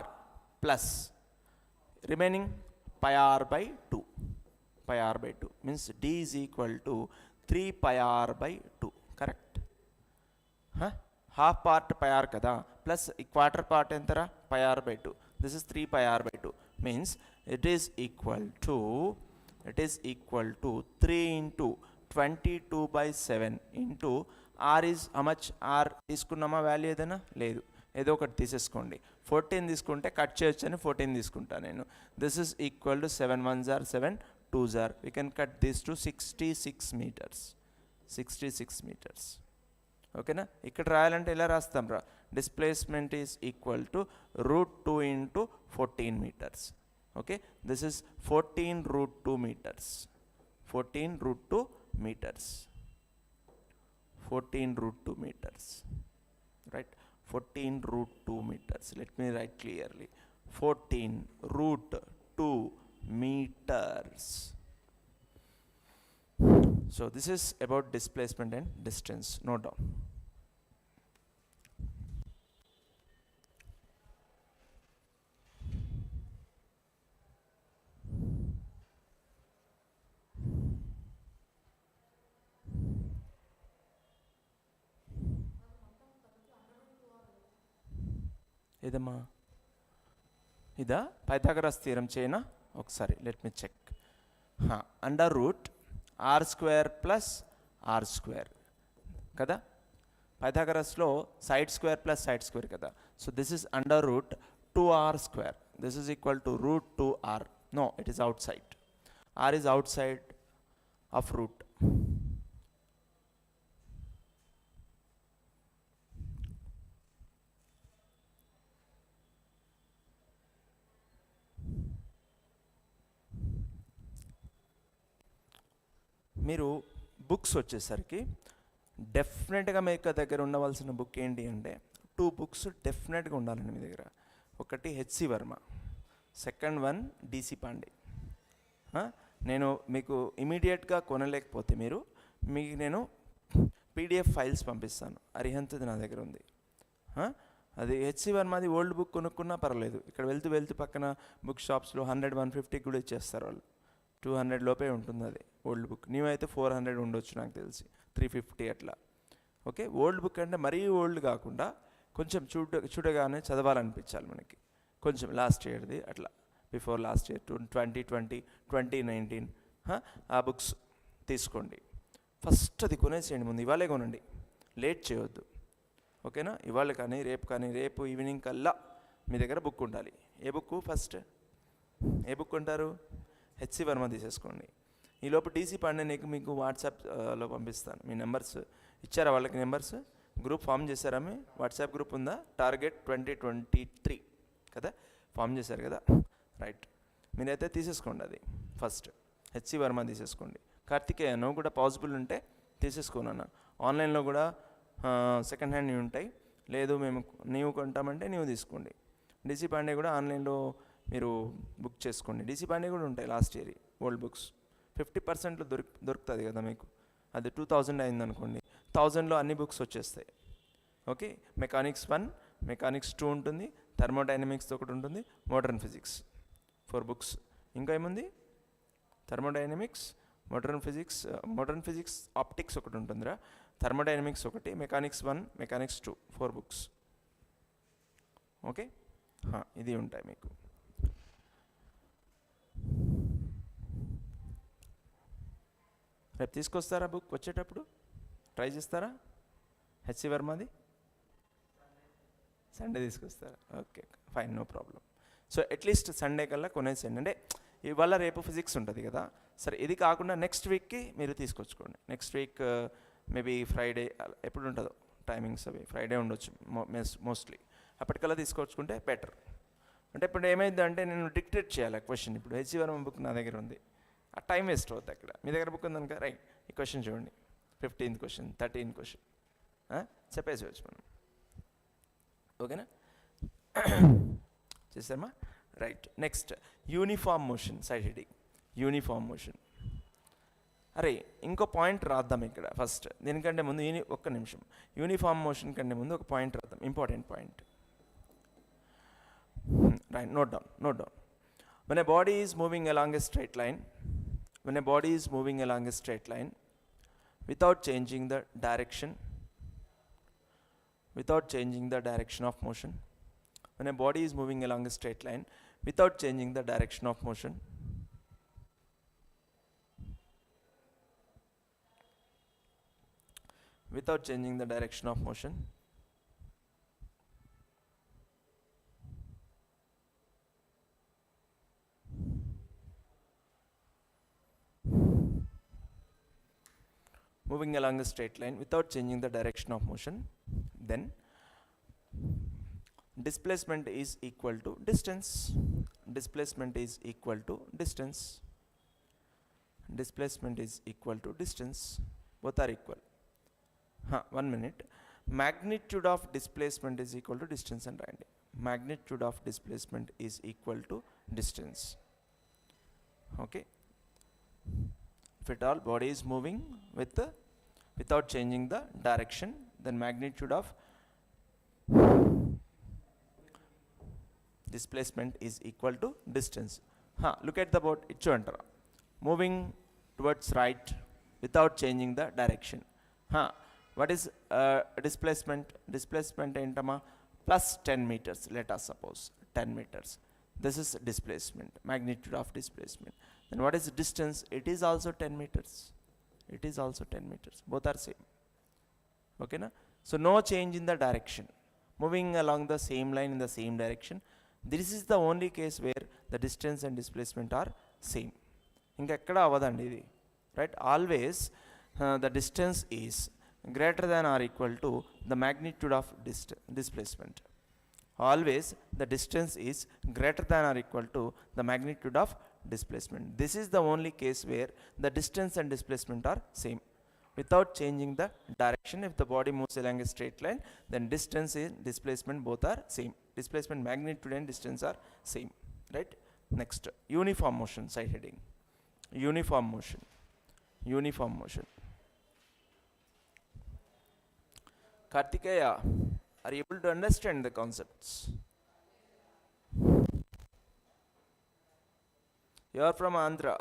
plus remaining πr/2. πr/2 means d is equal to 3πr/2. Correct. Half part πr కదా, ప్లస్ క్వార్టర్ పార్ట్ ఎంతరా? πr/2. This is 3πr/2 means it is equal to 3 into 22/7 into r is how much? R తీసుకున్నామా value ఏదైనా? లేదు, ఏదో ఒకటి తీసేసుకోండి. 14 తీసుకుంటే cut చేయొచ్చు అని 14 తీసుకుంటా నేను. This is equal to 7 1s are 7 2s are. We can cut this to 66 meters. 66 meters. ఓకేనా? ఇక్కడ రాయాలంటే ఎలా రాస్తాం రా? Displacement is equal to √2 into 14 meters. Okay, this is 14√2 meters. 14√2 meters. 14√2 meters. Right? 14√2 meters. Let me write clearly. 14√2 meters. So this is about displacement and distance. Note down. ఇదమ్మా, ఇదా Pythagoras theorem చేయనా? ఒకసారి let me check. √r² plus r² కదా. పైథాగరస్లో side square plus side square కదా. So this is √2r². This is equal to √2r. No, it is outside. r is outside of root. మీరు books వచ్చేసరికి డెఫినెట్గా మీ దగ్గర ఉండవలసిన book ఏంటి అంటే 2 బుక్స్ డెఫినెట్గా ఉండాలండి మీ దగ్గర. ఒకటి HC Varma, second one DC Pandey. నేను మీకు ఇమీడియట్గా కొనలేకపోతే మీకు నేను పీడిఎఫ్ ఫైల్స్ పంపిస్తాను. అరిహంత్ది నా దగ్గర ఉంది. అది హెచ్సి వర్మది ఓల్డ్ బుక్ కొనుక్కున్నా పర్లేదు. ఇక్కడ వెళ్తూ పక్కన బుక్ షాప్స్లో 100-150 కూడా ఇచ్చేస్తారు వాళ్ళు. 200 లోపే ఉంటుంది అది ఓల్డ్ బుక్. నీవైతే 400 ఉండొచ్చు నాకు తెలిసి, 350 అట్లా. ఓకే, ఓల్డ్ బుక్ అంటే మరీ ఓల్డ్ కాకుండా కొంచెం చూడగానే చదవాలనిపించాలి మనకి. కొంచెం లాస్ట్ ఇయర్ది అట్లా, బిఫోర్ లాస్ట్ ఇయర్ 2020, 2019 ఆ బుక్స్ తీసుకోండి. ఫస్ట్ అది కొనేసేయండి ముందు, ఇవాళే కొనండి, లేట్ చేయొద్దు. ఓకేనా? ఇవాళ కానీ రేపు ఈవినింగ్ కల్లా మీ దగ్గర బుక్ ఉండాలి. ఏ బుక్ ఫస్ట్ ఏ బుక్ కొంటారు? హెచ్సి వర్మ తీసేసుకోండి. ఈలోపు డీసీ పాండే మీకు వాట్సాప్లో పంపిస్తాను. మీ నెంబర్స్ ఇచ్చారా వాళ్ళకి? నెంబర్స్ గ్రూప్ ఫామ్ చేశారా? మీ వాట్సాప్ గ్రూప్ ఉందా? టార్గెట్ 2023 కదా, ఫామ్ చేశారు కదా, రైట్. మీరైతే తీసేసుకోండి అది ఫస్ట్. హెచ్సి వర్మ తీసేసుకోండి. కార్తికేయ నువ్వు కూడా పాసిబుల్ ఉంటే తీసేసుకోనన్నా. ఆన్లైన్లో కూడా సెకండ్ హ్యాండ్ నీవు ఉంటాయి. లేదు మేము నీవు కొంటామంటే నీవు తీసుకోండి. డీసీ పాండే కూడా ఆన్లైన్లో మీరు బుక్ చేసుకోండి. డీసీ పాండే కూడా ఉంటాయి లాస్ట్ ఇయర్ ఓల్డ్ బుక్స్. 50%లో దొరుకుతుంది కదా మీకు. అది 2000 అయిందనుకోండి, 1000లో అన్ని బుక్స్ వచ్చేస్తాయి. ఓకే, మెకానిక్స్ 1, మెకానిక్స్ 2 ఉంటుంది, థర్మోడైనమిక్స్ ఒకటి ఉంటుంది, మోడర్న్ ఫిజిక్స్ 4 బుక్స్. ఇంకా ఏముంది? థర్మోడైనమిక్స్, మోడర్న్ ఫిజిక్స్ ఆప్టిక్స్ ఒకటి ఉంటుందిరా, థర్మోడైనమిక్స్ ఒకటి, మెకానిక్స్ 1, మెకానిక్స్ 2, 4 బుక్స్. ఓకే, ఇది ఉంటాయి మీకు. రేపు తీసుకొస్తారా బుక్? వచ్చేటప్పుడు ట్రై చేస్తారా? హెచ్సి వర్మది సండే తీసుకొస్తారా? Okay, fine, no problem. So at least Sunday కల్లా కొనేసేయండి. అంటే ఇవాళ రేపు ఫిజిక్స్ ఉంటుంది కదా, సరే ఇది కాకుండా నెక్స్ట్ వీక్కి మీరు తీసుకొచ్చుకోండి. నెక్స్ట్ వీక్ మేబీ ఫ్రైడే ఎప్పుడు ఉంటుందో టైమింగ్స్ అవి ఫ్రైడే ఉండొచ్చు మోస్ట్లీ. అప్పటికల్లా తీసుకొచ్చుకుంటే బెటర్. అంటే ఇప్పుడు ఏమైందంటే నేను డిక్టేట్ చేయాలి క్వశ్చన్. ఇప్పుడు హెచ్సి వర్మ బుక్ నా దగ్గర ఉంది, ఆ టైం వేస్ట్ అవుతుంది. అక్కడ మీ దగ్గర బుక్ ఉందనుక రైట్, ఈ క్వశ్చన్ చూడండి, 15th క్వశ్చన్, 13th క్వశ్చన్ చెప్పేసేవచ్చు మనం. ఓకేనా? చేసామా? Right. Next uniform motion, side heading uniform motion. అరే ఇంకో పాయింట్ రాద్దాం ఇక్కడ ఫస్ట్. దీనికంటే ముందు ఒక్క నిమిషం, యూనిఫామ్ మోషన్ కంటే ముందు ఒక పాయింట్ రాద్దాం, important point. Right, note down. When a body is moving along a straight line, without changing the direction of motion, when a body is moving along a straight line without changing the direction of motion, moving along a straight line without changing the direction of motion, then displacement is equal to distance. Displacement is equal to distance. Both are equal. 1 minute. Magnitude of displacement is equal to distance and randi. Magnitude of displacement is equal to distance. Okay. If at all body is moving without changing the direction, then magnitude of displacement is equal to distance. Look at the board. Ichchantara. Moving towards right without changing the direction. What is displacement? Displacement entama plus 10 meters. Let us suppose 10 meters. This is displacement, magnitude of displacement. Then what is distance? It is also 10 meters. Both are same. Okay na? So no change in the direction. Moving along the same line in the same direction. This is the only case where the distance and displacement are same. Inga ekkada avadandi idi. Right? Always the distance is greater than or equal to the magnitude of displacement. Always the distance is greater than or equal to the magnitude of displacement. This is the only case where the distance and displacement are same without changing the direction. If the body moves along a straight line, then distance and displacement both are same. Displacement magnitude and distance are same, right? Next, uniform motion, side heading. Uniform motion. Uniform motion. Kartikeya, are you able to understand the concepts? You are from Andhra.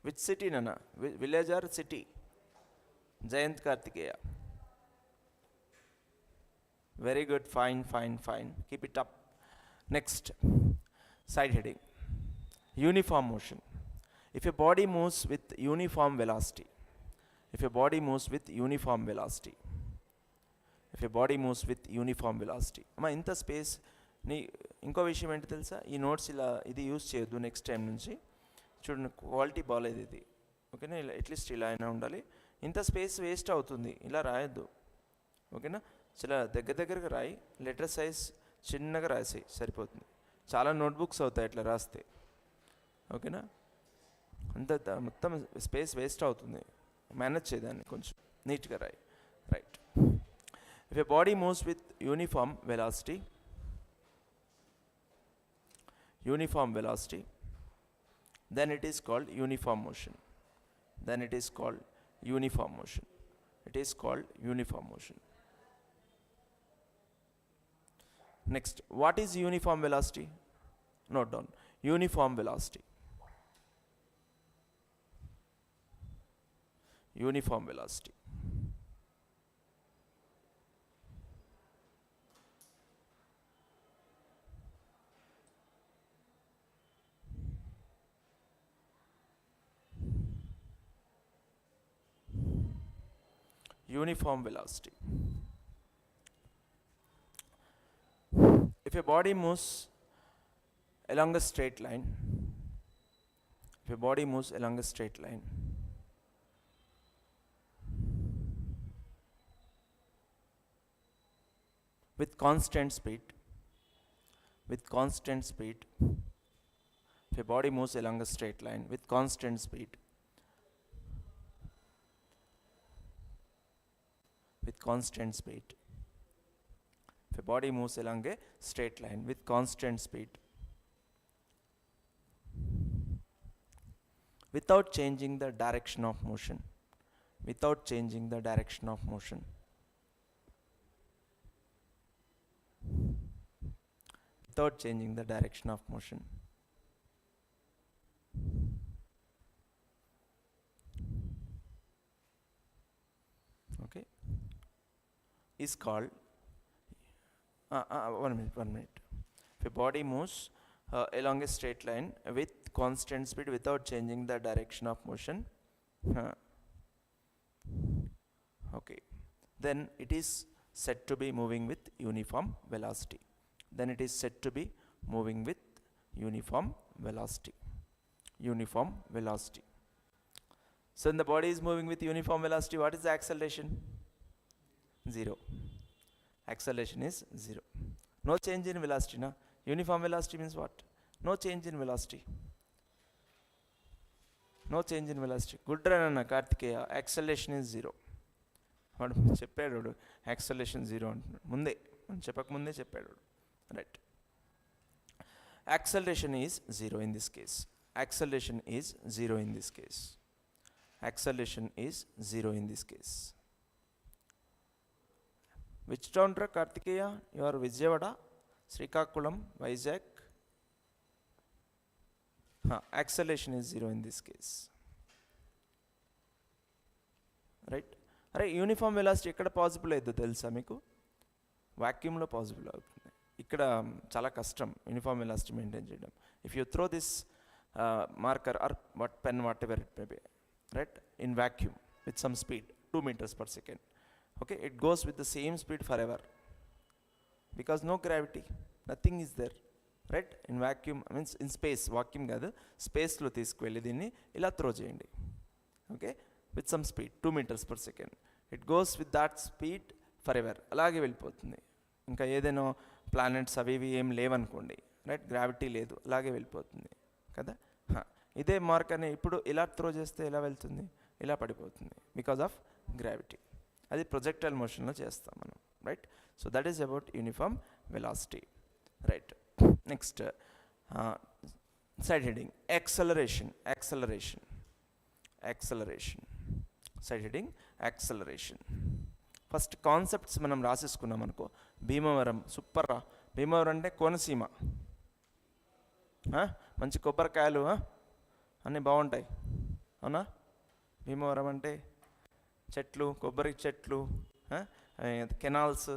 Which city, Nana? Village or city? Jayant Kartikeya. Very good, fine, fine, fine. Keep it up. Next, side heading. Uniform motion. If a body moves with uniform velocity, if a body moves with uniform velocity, if a body moves with uniform velocity, అమ్మా ఇంత space నీ ఇంకో విషయం ఏంటి తెలుసా, ఈ notes ఇలా ఇది యూజ్ చేయొద్దు నెక్స్ట్ టైం నుంచి. చూడండి క్వాలిటీ బాగాలేదు ఇది, ఓకేనా? ఇలా అట్లీస్ట్ ఇలా అయినా ఉండాలి. ఇంత స్పేస్ వేస్ట్ అవుతుంది, ఇలా రాయొద్దు, ఓకేనా? చాలా దగ్గరగా రాయి, లెటర్ సైజ్ చిన్నగా రాసేయి సరిపోతుంది. చాలా నోట్బుక్స్ అవుతాయి ఇట్లా రాస్తే, ఓకేనా? అంత మొత్తం స్పేస్ వేస్ట్ అవుతుంది, మేనేజ్ చేయదాన్ని కొంచెం నీట్గా రాయి. Right. If a body moves with uniform velocity, then it is called uniform motion. Then it is called uniform motion. It is called uniform motion. Next, what is uniform velocity? Note down. Uniform velocity. Uniform velocity. Uniform velocity. If a body moves along a straight line, if a body moves along a straight line, with constant speed, if a body moves along a straight line with constant speed, if a body moves along a straight line with constant speed without changing the direction of motion, without changing the direction of motion, without changing the direction of motion, okay, is called one minute. If a body moves along a straight line with constant speed without changing the direction of motion, okay, then it is said to be moving with uniform velocity. Then it is said to be moving with uniform velocity. Uniform velocity. So when the body is moving with uniform velocity, what is the acceleration? 0. Acceleration is 0. No change in velocity. Na? Uniform velocity means what? No change in velocity. No change in velocity. Good run, Kartikeya. Acceleration is 0. వాడు చెప్పాడు acceleration 0 అంటున్నాడు, ముందే చెప్పకముందే చెప్పాడు, right. Acceleration is 0 in this case. Acceleration is 0 in this case. Acceleration is 0 in this case. Which town, Kartikeya? You are Vijayawada, Srikakulam, Vizag. Acceleration is 0 in this case, right? అరే uniform velocity ఎక్కడ possible అవుతుందో తెలుసా మీకు? వాక్యూమ్లో possible అవుతుంది. ఇక్కడ చాలా కష్టం యూనిఫామ్ వెలాసిటీ మెయింటైన్ చేయడం. If you throw this marker or what pen whatever it may be, right, in vacuum with some speed 2 meters per second, okay, it goes with the same speed forever because no gravity, nothing is there, right? In vacuum, I mean in space, vacuum కాదు, స్పేస్లో తీసుకువెళ్ళి దీన్ని ఇలా throw చేయండి, okay, with some speed 2 meters per second, it goes with that speed forever, అలాగే వెళ్ళిపోతుంది. ఇంకా ఏదైనా ప్లానెట్స్ అవి ఇవి ఏం లేవనుకోండి, రైట్, గ్రావిటీ లేదు, అలాగే వెళ్ళిపోతుంది కదా. ఇదే మార్కర్ని ఇప్పుడు ఇలా త్రో చేస్తే ఎలా వెళ్తుంది, ఇలా పడిపోతుంది, బికాజ్ ఆఫ్ గ్రావిటీ. అది ప్రొజెక్టైల్ మోషన్లో చేస్తాం మనం, right. So that is about uniform velocity, right. Next side heading acceleration. Side heading acceleration. First concepts మనం రాసేసుకున్నాం అనుకో. భీమవరం, సూపర్ రా. భీమవరం అంటే కోనసీమ, మంచి కొబ్బరికాయలు అన్నీ బాగుంటాయి, అవునా. భీమవరం అంటే చెట్లు, కొబ్బరి చెట్లు, కెనాల్స్,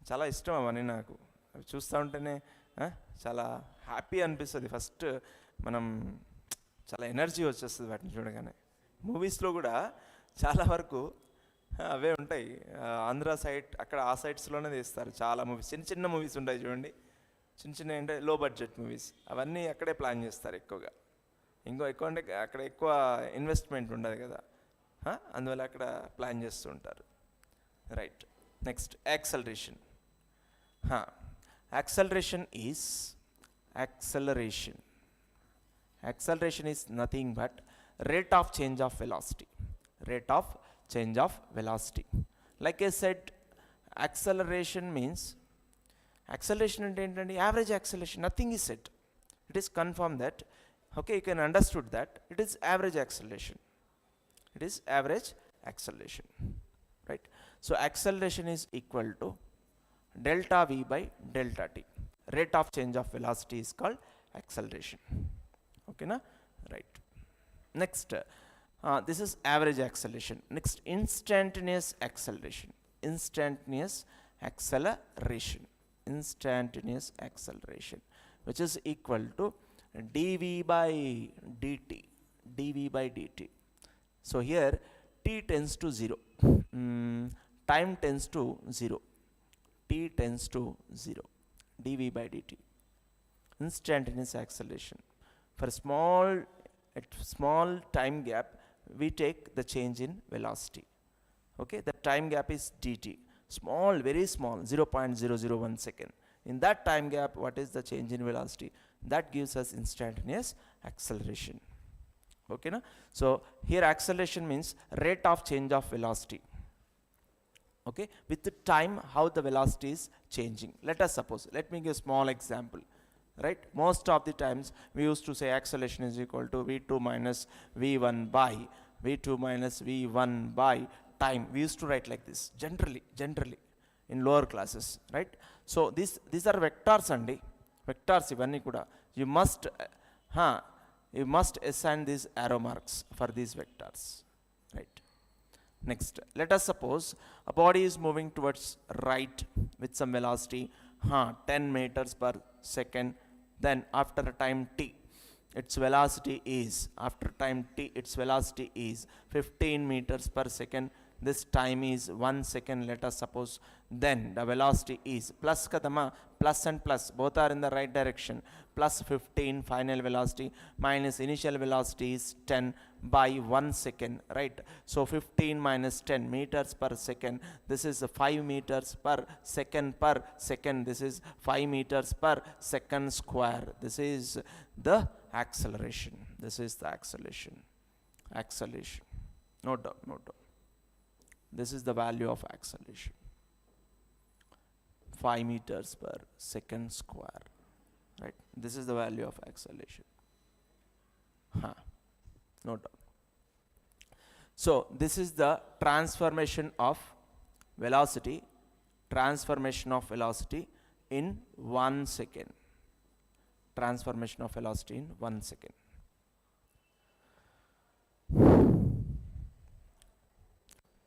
చాలా ఇష్టం అవన్నీ నాకు. అవి చూస్తూ ఉంటేనే చాలా హ్యాపీ అనిపిస్తుంది. ఫస్ట్ మనం చాలా ఎనర్జీ వచ్చేస్తుంది వాటిని చూడగానే. మూవీస్లో కూడా చాలా వరకు అవే ఉంటాయి. ఆంధ్ర సైడ్ అక్కడ ఆ సైడ్స్లోనే తీస్తారు చాలా మూవీస్. చిన్న చిన్న మూవీస్ ఉంటాయి చూడండి, చిన్న చిన్న అంటే లో బడ్జెట్ మూవీస్, అవన్నీ అక్కడే ప్లాన్ చేస్తారు ఎక్కువగా. ఎక్కువ అంటే అక్కడ ఎక్కువ ఇన్వెస్ట్మెంట్ ఉండదు కదా, అందువల్ల అక్కడ ప్లాన్ చేస్తూ ఉంటారు, right. Next acceleration. Acceleration is nothing but rate of change of velocity. Like I said, acceleration means, acceleration అంటే ఏంటంటే average acceleration, nothing is set. It is confirmed that, okay, you can understood that it is average acceleration. Right. So acceleration is equal to delta v by delta t. Rate of change of velocity is called acceleration. Okay na, right. Next, this is average acceleration. Next, instantaneous acceleration, which is equal to dv by dt. So here t tends to 0, time tends to 0, dv by dt, instantaneous acceleration. For small time gap, we take the change in velocity. Okay, the time gap is dt, small, very small, 0.001 second. In that time gap, what is the change in velocity? That gives us instantaneous acceleration. Okay na? So here acceleration means rate of change of velocity. Okay, with the time how the velocity is changing. Let me give a small example. Right, most of the times we used to say acceleration is equal to v2 minus v1 by time. We used to write like this generally in lower classes, right. So these are vectors andi, vectors ivanni kuda you must assign these arrow marks for these vectors, right. Next, let us suppose a body is moving towards right with some velocity 10 meters per second. Then after a time t, its velocity is 15 meters per second. This time is 1 second, let us suppose. Then the velocity is plus kadama, plus and plus both are in the right direction, plus 15 final velocity minus initial velocity is 10 by 1 second, right. So 15 minus 10 meters per second, this is 5 meters per second. This is 5 meters per second square. This is the acceleration. No doubt. This is the value of acceleration, 5 meters per second square, right. This is the value of acceleration, no doubt. So this is the transformation of velocity in 1 second. Transformation of velocity in 1 second.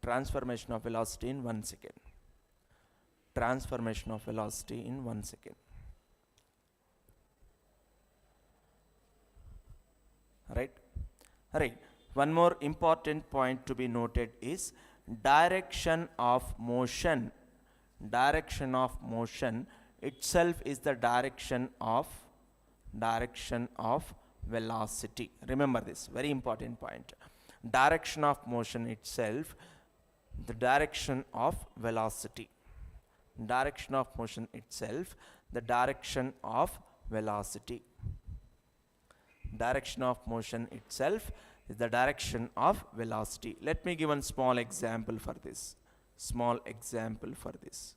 Transformation of velocity in 1 second. Right. One more important point to be noted is direction of motion. Itself is the direction of velocity. Remember this, very important point. Direction of motion itself, the direction of velocity. velocity. Direction of motion itself is the direction of velocity. Let me give one small example for this. Small example for this.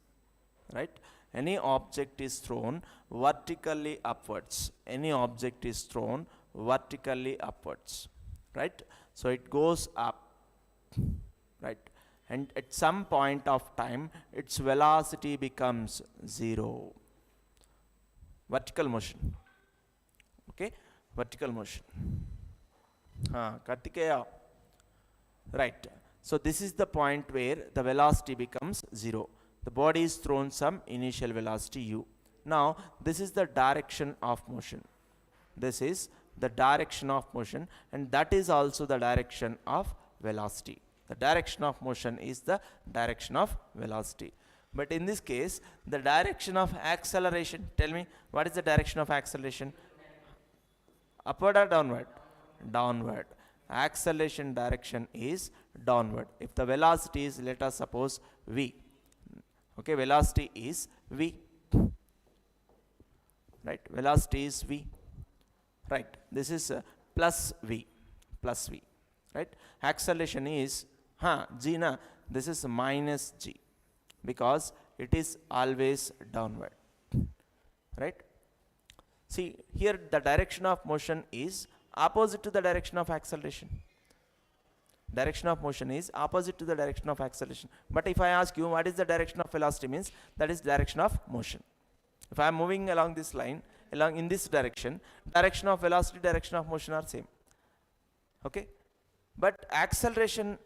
Right? Any object is thrown vertically upwards. Any object is thrown vertically upwards. Right? So it goes up. Right? And at some point of time, its velocity becomes 0. Vertical motion. Okay? Vertical motion. Kartikeya. Right. So this is the point where the velocity becomes 0. The body is thrown some initial velocity u. Now this is the direction of motion. This is the direction of motion, and that is also the direction of velocity. The direction of motion is the direction of velocity. But in this case, the direction of acceleration, tell me, what is the direction of acceleration? Upward or downward? Downward. Acceleration direction is downward. If the velocity is, let us suppose, v. Okay, velocity is v. Right, velocity is v. Right, this is plus v. Plus v. Right, acceleration is g na. This is minus g, because it is always downward. Right. See, here the direction of motion is opposite to the direction of acceleration. Direction of motion is opposite to the direction of acceleration. But if I ask you what is the direction of velocity, means that is direction of motion. If I am moving along this line, along in this direction, direction of velocity, direction of motion are same. Okay? But acceleration,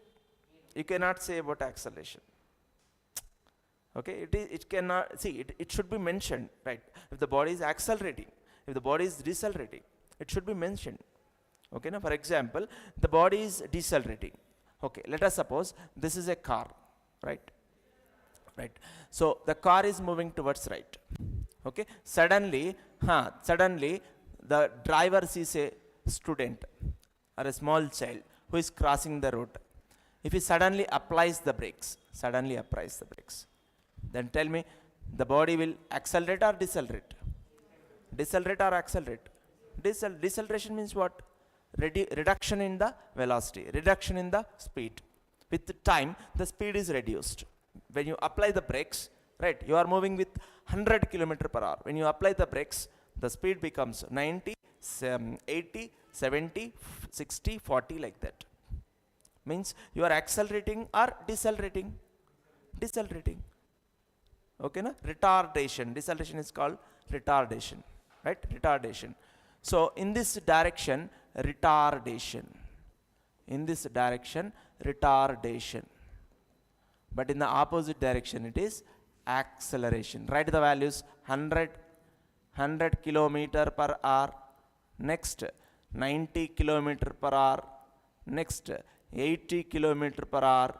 you cannot say about acceleration. Okay? It cannot, see, it should be mentioned, right? If the body is accelerating, if the body is decelerating, it should be mentioned. Okay, now for example, the body is decelerating. Okay, let us suppose this is a car, right? Right. So the car is moving towards right. Okay, suddenly the driver sees a student or a small child who is crossing the road. If he suddenly applies the brakes, then tell me, the body will accelerate or decelerate? Decelerate or accelerate? Deceleration means what? Reduction in the velocity, reduction in the speed. With the time, the speed is reduced. When you apply the brakes, right, you are moving with 100 km per hour. When you apply the brakes, the speed becomes 90, 80, 70, 60, 40, like that. Means you are accelerating or decelerating? Decelerating. Okay, na? Retardation. Deceleration is called retardation. Right? Retardation. So in this direction, retardation. In this direction, retardation. But in the opposite direction, it is acceleration. Write the values: 100 km per hour. Next, 90 km per hour. Next, 80 km per hour.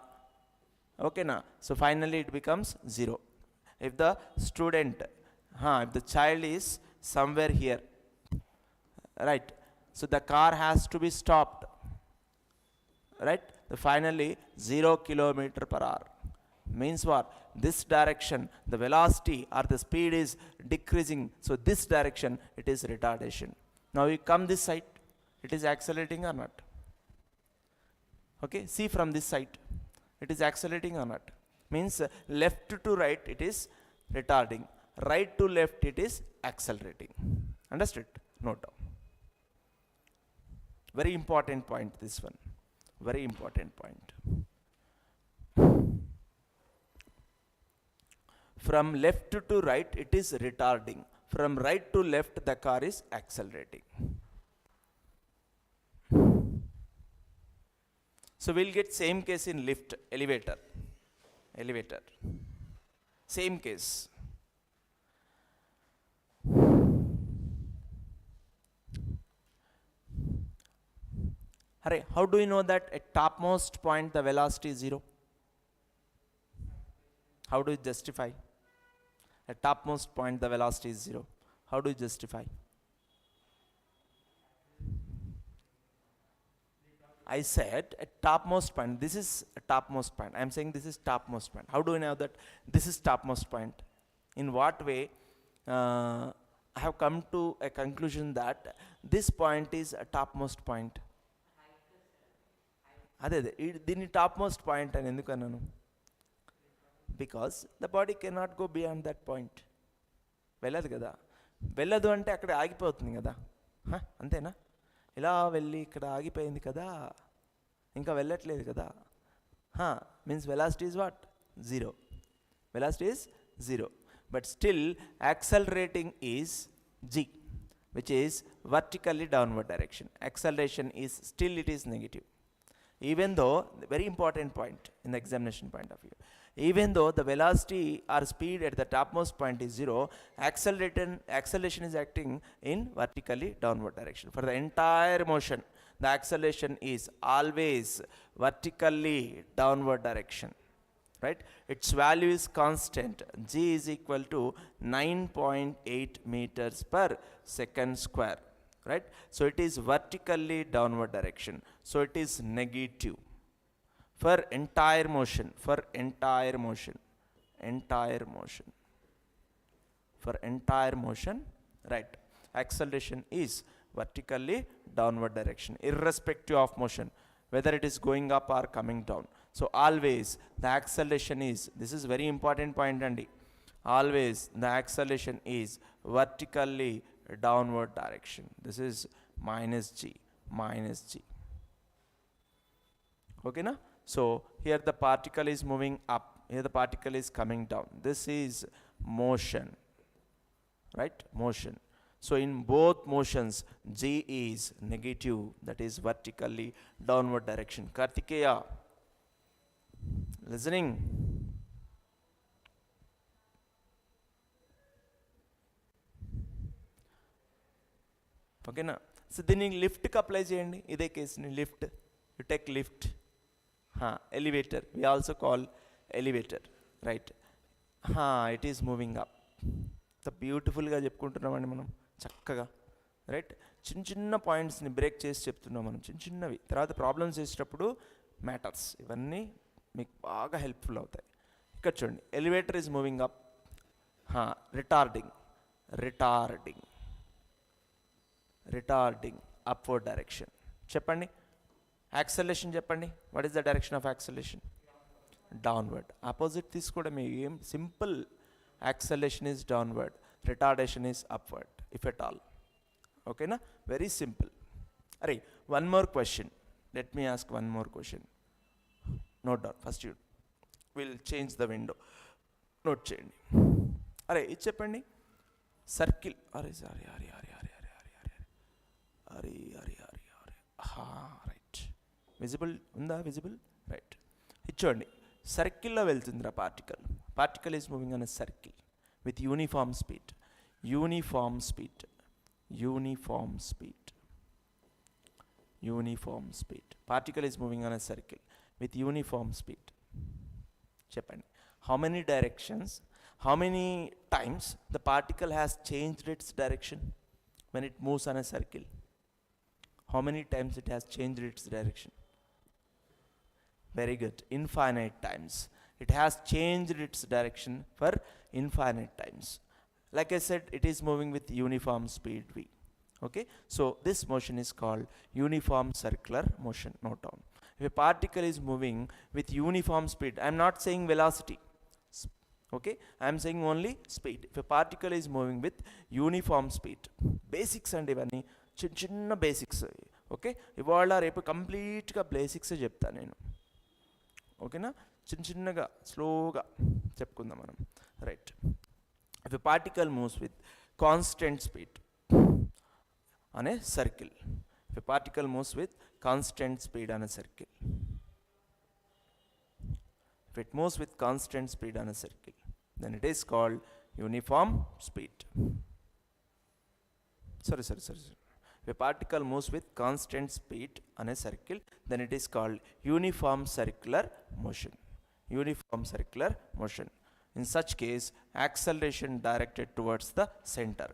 Okay, na? So finally it becomes 0. If the student, if the child is somewhere here, right, so the car has to be stopped, right? Finally 0 km per hour. Means what? This direction, the velocity or the speed is decreasing, so this direction, it is retardation. Now you come this side, it is accelerating or not? Okay, see from this side, it is accelerating or not? Means left to right, it is retarding. Right to left, it is accelerating. Understood? Note down. Very important point, this one. Very important point. From left to right, it is retarding. From right to left, the car is accelerating. So we'll get same case in lift, elevator. Elevator. Same case. Hurry, how do you know that at topmost point the velocity is 0? How do you justify? At topmost point the velocity is 0. How do you justify? I said at topmost point, this is a topmost point. I am saying this is topmost point. How do you know that this is topmost point? In what way I I have come to a conclusion that this point is a topmost point. అదే దీన్ని టాప్మోస్ట్ point అని ఎందుకు అన్నాను? Because the body cannot go beyond that point. వెళ్ళదు కదా. వెళ్ళదు అంటే అక్కడ ఆగిపోతుంది కదా, అంతేనా? ఇలా వెళ్ళి ఇక్కడ ఆగిపోయింది కదా, ఇంకా వెళ్ళట్లేదు కదా. Means velocity is what? Zero. Velocity is zero. But still accelerating is g, which is vertically downward direction. Acceleration is still, it is negative. Even though, very important point in the examination point of view, even though the velocity or speed at the topmost point is zero, acceleration is acting in vertically downward direction. For the entire motion, the acceleration is always vertically downward direction. Right? Its value is constant. G is equal to 9.8 meters per second square. Right? So it is vertically downward direction. So it is negative for entire motion. For entire motion. Entire motion. For entire motion. Right? Acceleration is vertically downward direction, irrespective of motion, whether it is going up or coming down. So always the acceleration is, this is very important point andi, always the acceleration is vertically downward direction. This is minus g, minus g. Okay na? So here the particle is moving up, here the particle is coming down. This is motion, right? Motion. So in both motions g is negative, that is vertically downward direction. Kartikeya, listening? ఓకేనా? So దీన్ని లిఫ్ట్కి apply చేయండి. ఇదే కేసుని lift, you take lift. Elevator, we also call elevator, right? It is moving up. ఇంత బ్యూటిఫుల్గా చెప్పుకుంటున్నామండి మనం చక్కగా, రైట్? చిన్న చిన్న పాయింట్స్ని బ్రేక్ చేసి చెప్తున్నాం మనం, చిన్న చిన్నవి. తర్వాత ప్రాబ్లమ్స్ చేసేటప్పుడు మ్యాటర్స్ ఇవన్నీ మీకు బాగా హెల్ప్ఫుల్ అవుతాయి. ఇక్కడ చూడండి, elevator is moving up. Retarding, retarding, retarding upward direction. చెప్పండి యాక్సలరేషన్, చెప్పండి. What is the direction of acceleration? Downward. Opposite తీసుకోవడం ఏం simple. Acceleration is downward, retardation is upward, if at all. ఓకేనా? Very simple. అరే one more question, let me ask one more question. Note down first. You will change the window. Note చేయండి. అరే ఇది చెప్పండి, circle. అరే sorry, అరే అరే అరే అరే అరే అరే అరే అరే అరే అరే రైట్. విజిబుల్ ఉందా? Visible, right. ఇది చూడండి, సర్కిల్లో వెళ్తుందిరా particle. Particle is moving on a circle with uniform speed. Uniform speed, uniform speed, uniform speed. Particle is moving on a circle with uniform speed. చెప్పండి, how many directions, how many times the particle has changed its direction when it moves on a circle? How many times it has changed its direction? Very good, infinite times. It has changed its direction for infinite times. Like I said, it is moving with uniform speed v. Okay, so this motion is called uniform circular motion. Note down. If a particle is moving with uniform speed, I am not saying velocity, okay, I am saying only speed. If a particle is moving with uniform speed, basics and ఇవన్నీ చిన్న చిన్న basics. Okay, ఇవాళ రేపు కంప్లీట్గా basics చెప్తాను నేను. ఓకేనా? చిన్న చిన్నగా స్లోగా చెప్పుకుందాం మనం, right? If a particle moves with constant speed on a circle, if a particle moves with constant speed on a circle, if it moves with constant speed on a circle, then it is called uniform speed. Sorry. If a particle moves with constant speed on a circle, then it is called uniform circular motion. Uniform circular motion. In such case, acceleration directed towards the center.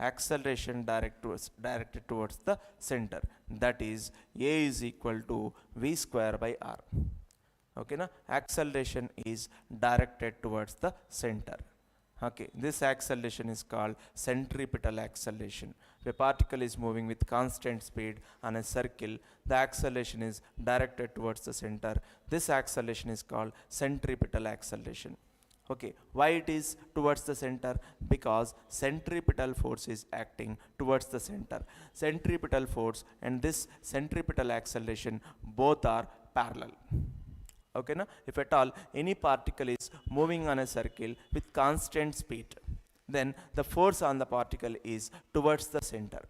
Acceleration directed towards the center. That is, A is equal to V square by R. Okay, na? Acceleration is directed towards the center. Okay, this acceleration is called centripetal acceleration. If a particle is moving with constant speed on a circle, the acceleration is directed towards the center. This acceleration is called centripetal acceleration. Okay, why it is towards the center? Because centripetal force is acting towards the center. Centripetal force and this centripetal acceleration both are parallel. Okay, na? If at all any particle is moving on a circle with constant speed, then the force on the particle is towards the center.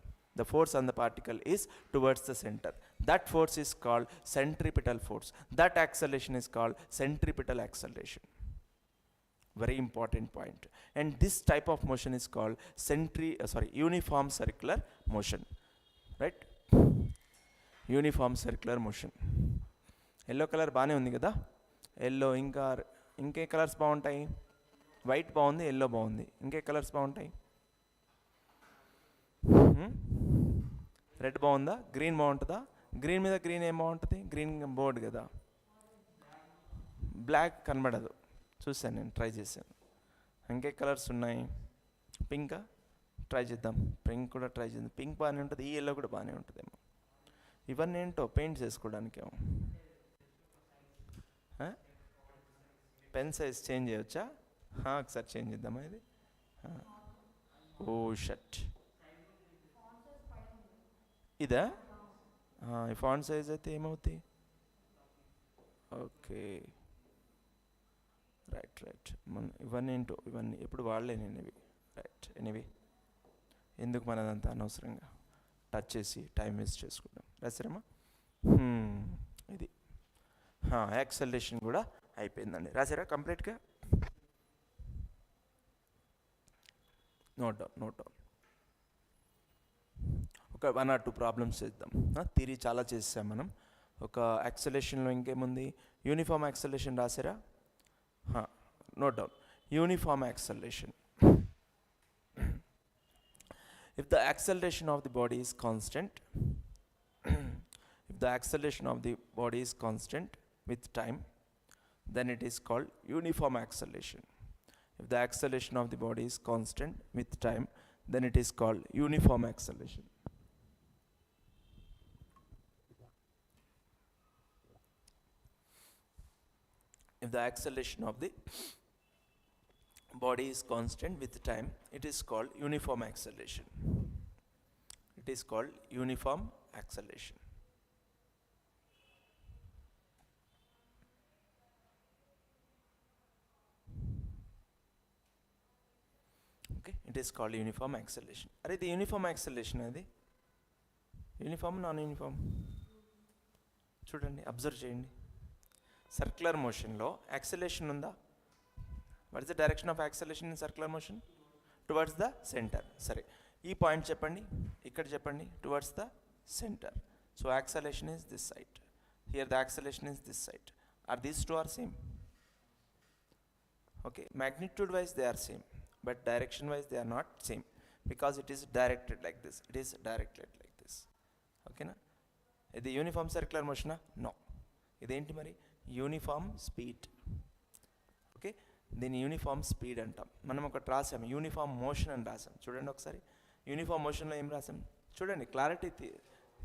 The force on the particle is towards the center. That force is called centripetal force. That acceleration is called centripetal acceleration. Very important point. And this type of motion is called uniform circular motion. Right? Uniform circular motion. Yellow color బాగానే ఉంది కదా, yellow ఇంకే colours బాగుంటాయి. White బాగుంది, yellow బాగుంది, ఇంకే colours బాగుంటాయి. Red బాగుందా, గ్రీన్ బాగుంటుందా? గ్రీన్ మీద గ్రీన్ ఏం బాగుంటుంది? గ్రీన్ బోర్డ్ కదా, బ్లాక్ కనబడదు. చూసాను, నేను ట్రై చేశాను. ఇంకే కలర్స్ ఉన్నాయి? పింకా ట్రై చేద్దాం, పింక్ కూడా ట్రై చేద్దాం. పింక్ బాగానే ఉంటుంది, ఈ ఎల్లో కూడా బాగానే ఉంటుందేమో. ఇవన్నీ ఏంటో పెయింట్ చేసుకోవడానికేమో. పెన్ సైజ్ చేంజ్ చేయవచ్చా? ఒకసారి చేంజ్ చేద్దామా ఇది? ఓ షట్, ఇదా? ఈ ఫాంట్ సైజ్ అయితే ఏమవుతాయి? Okay, right right. ఇవన్నీ ఏంటో, ఇవన్నీ ఎప్పుడు వాడలే నేను ఇవి. రైట్, ఎనీవే ఎందుకు మనదంతా అనవసరంగా టచ్ చేసి టైం వేస్ట్ చేసుకుంటాం. రాసారమ్మా? ఇది యాక్సలరేషన్ కూడా అయిపోయిందండి. రాసారా కంప్లీట్గా? Note down. ఒక 1 or 2 ప్రాబ్లమ్స్ చేద్దాం. థియరీ చాలా చేసాం మనం. ఒక యాక్సలేషన్లో ఇంకేముంది? యూనిఫామ్ యాక్సలేషన్ రాసారా? Note down. Uniform acceleration. If the acceleration of the body is constant, if the acceleration of the body is constant with time, then it is called uniform acceleration. If the acceleration of the body is constant with time, then it is called uniform acceleration. If the acceleration of the body is constant with time, it is called uniform acceleration. It is called uniform acceleration. Okay, it is called uniform acceleration. Are the uniform acceleration adi? Uniform, non-uniform? Chudandi, observe cheyandi. Circular motion lo acceleration unda? What is the direction of acceleration in circular motion? Towards the center. Sorry. E point cheppandi, ikkada cheppandi, towards the center. So acceleration is this side. Here the acceleration is this side. Are these two are same? Okay. Magnitude wise they are same, but direction wise they are not same, because it is directed like this. It is directed like this. Okay na? Is the uniform circular motion? No. Identi mari? Uniform speed. Okay. దీన్ని uniform speed అంటాం. మనం ఒకటి రాసాం, uniform motion అని రాసాం. చూడండి ఒకసారి, uniform మోషన్లో ఏం రాసాం చూడండి, క్లారిటీ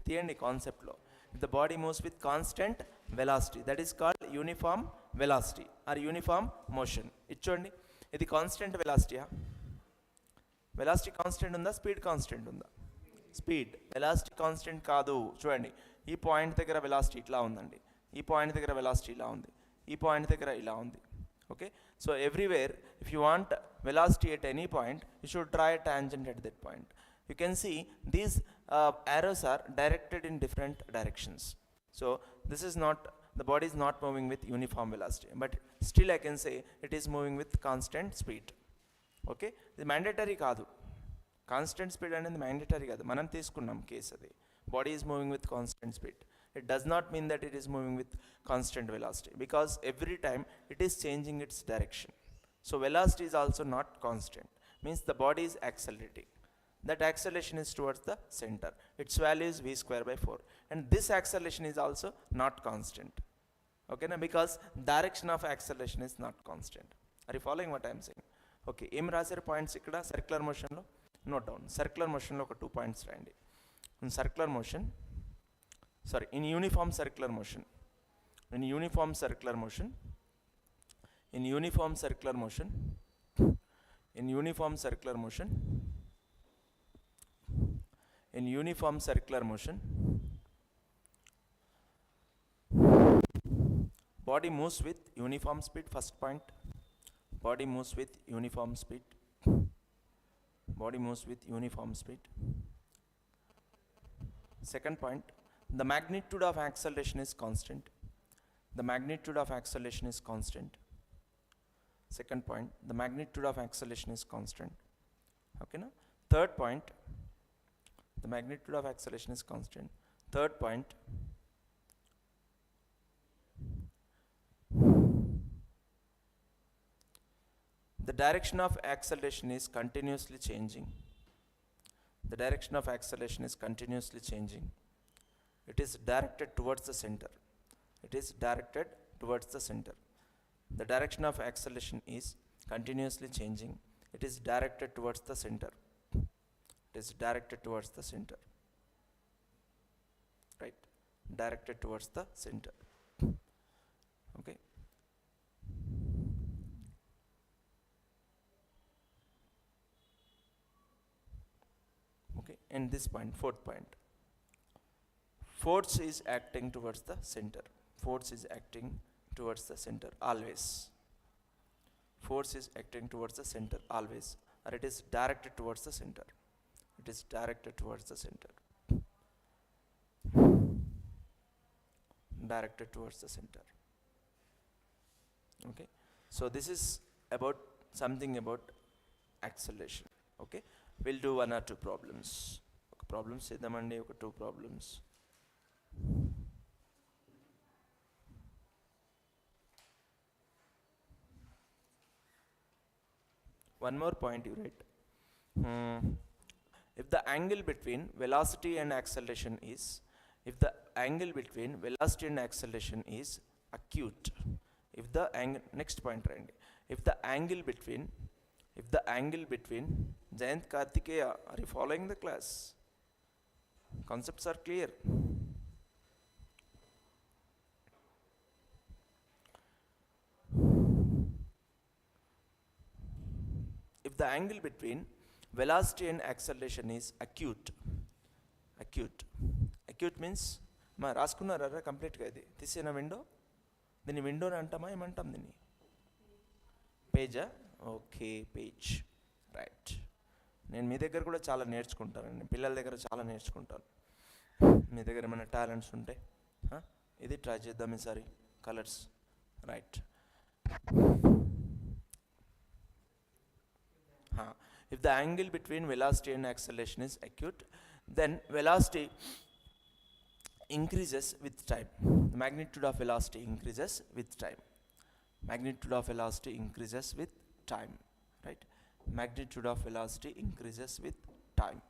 తీయండి కాన్సెప్ట్లో. If the body moves with constant velocity, that is called uniform velocity or uniform motion. ఇది చూడండి, ఇది కాన్స్టెంట్ వెలాసిటీయా? వెలాసిటీ కాన్స్టెంట్ ఉందా? స్పీడ్ కాన్స్టెంట్ ఉందా? స్పీడ్. వెలాసిటీ కాన్స్టెంట్ కాదు. చూడండి, ఈ పాయింట్ దగ్గర వెలాసిటీ ఇట్లా ఉందండి, ఈ పాయింట్ దగ్గర వెలాసిటీ ఇలా ఉంది, ఈ పాయింట్ దగ్గర ఇలా ఉంది. Okay, so everywhere if you want velocity at any point, you should draw a tangent at that point. You can see these arrows are directed in different directions. So this is not, the body is not moving with uniform velocity, but still I can say it is moving with constant speed. Okay, ఇది mandatory కాదు. Constant speed అనేది mandatory కాదు, మనం తీసుకున్నాం case. అది body is moving with constant speed. It does not mean that it is moving with constant velocity, because every time it is changing its direction. So velocity is also not constant, means the body is accelerating. That acceleration is towards the center. Its value is v square by 4. And this acceleration is also not constant. Okay, na? Because direction of acceleration is not constant. Are you following what I am saying? Okay, ఏం రాశారు points ఇక్కడ circular మోషన్లో? Note down. Circular మోషన్లో ఒక 2 points రాయండి. In circular motion, sorry, in uniform circular motion, in uniform circular motion, in uniform circular motion, in uniform circular motion, in uniform circular motion, body moves with uniform speed. First point, body moves with uniform speed, body moves with uniform speed. Second point, the magnitude of acceleration is constant, the magnitude of acceleration is constant. Second point, the magnitude of acceleration is constant. Okay, na? Third point, the magnitude of acceleration is constant. Third point, the direction of acceleration is continuously changing. The direction of acceleration is continuously changing. It is directed towards the center. It is directed towards the center. The direction of acceleration is continuously changing. It is directed towards the center. It is directed towards the center. Right? Directed towards the center. Okay. Okay. And this point, fourth point. Force is acting towards the center. Force is acting towards the center always. Force is acting towards the center always, or it is directed towards the center. It is directed towards the center. Directed towards the center. Okay. So this is about something about acceleration. Okay. We'll do 1 or 2 problems. Problems chedamandi, 2 problems. One more point you write. If the angle between velocity and acceleration is, if the angle between velocity and acceleration is acute, if the angle, next point write. If the angle between, Jayant Kartikeya, are you following the class? Concepts are clear. If the angle between velocity and acceleration is acute, acute means, ma raskunnara complete ga idi tisena window, dini window ni antama em antam dini page. Okay, page, right. నేను మీ దగ్గర కూడా చాలా నేర్చుకుంటానండి, పిల్లల దగ్గర చాలా నేర్చుకుంటాను. మీ దగ్గర ఏమైనా టాలెంట్స్ ఉంటే ఇది ట్రై చేద్దాం ఈసారి, colours, right. If the angle between velocity and acceleration is acute, then velocity increases with time. The magnitude of velocity increases with time. Magnitude of velocity increases with time. Right? Magnitude of velocity increases with time.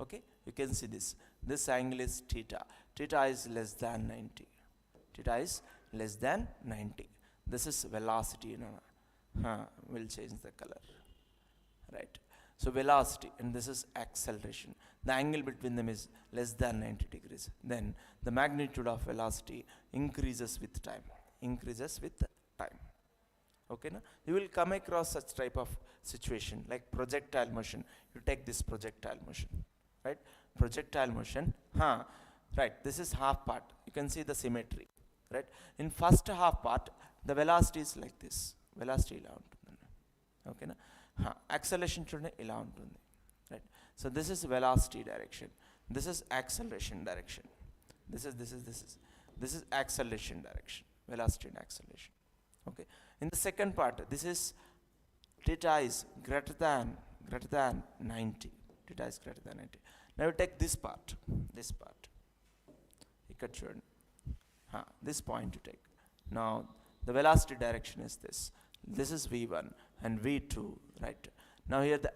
Okay? You can see this. This angle is theta. Theta is less than 90. Theta is less than 90. This is velocity. We'll change the color. Right. So velocity, and this is acceleration. The angle between them is less than 90 degrees. Then the magnitude of velocity increases with time. Increases with time. Okay, na? You will come across such type of situation like projectile motion. You take this projectile motion, right? Projectile motion. Right. This is half part. You can see the symmetry, right? In first half part, the velocity is like this. Velocity ila untundi. Okay, na? Acceleration chudne ila untundi, right? So this is velocity direction, this is acceleration direction, this is acceleration direction, velocity and acceleration. Okay, in the second part, this is theta is greater than 90. Theta is greater than 90. Now you take this part, ikkada chudandi, this point you take. Now the velocity direction is this. This is v1 and v2, right? Now here the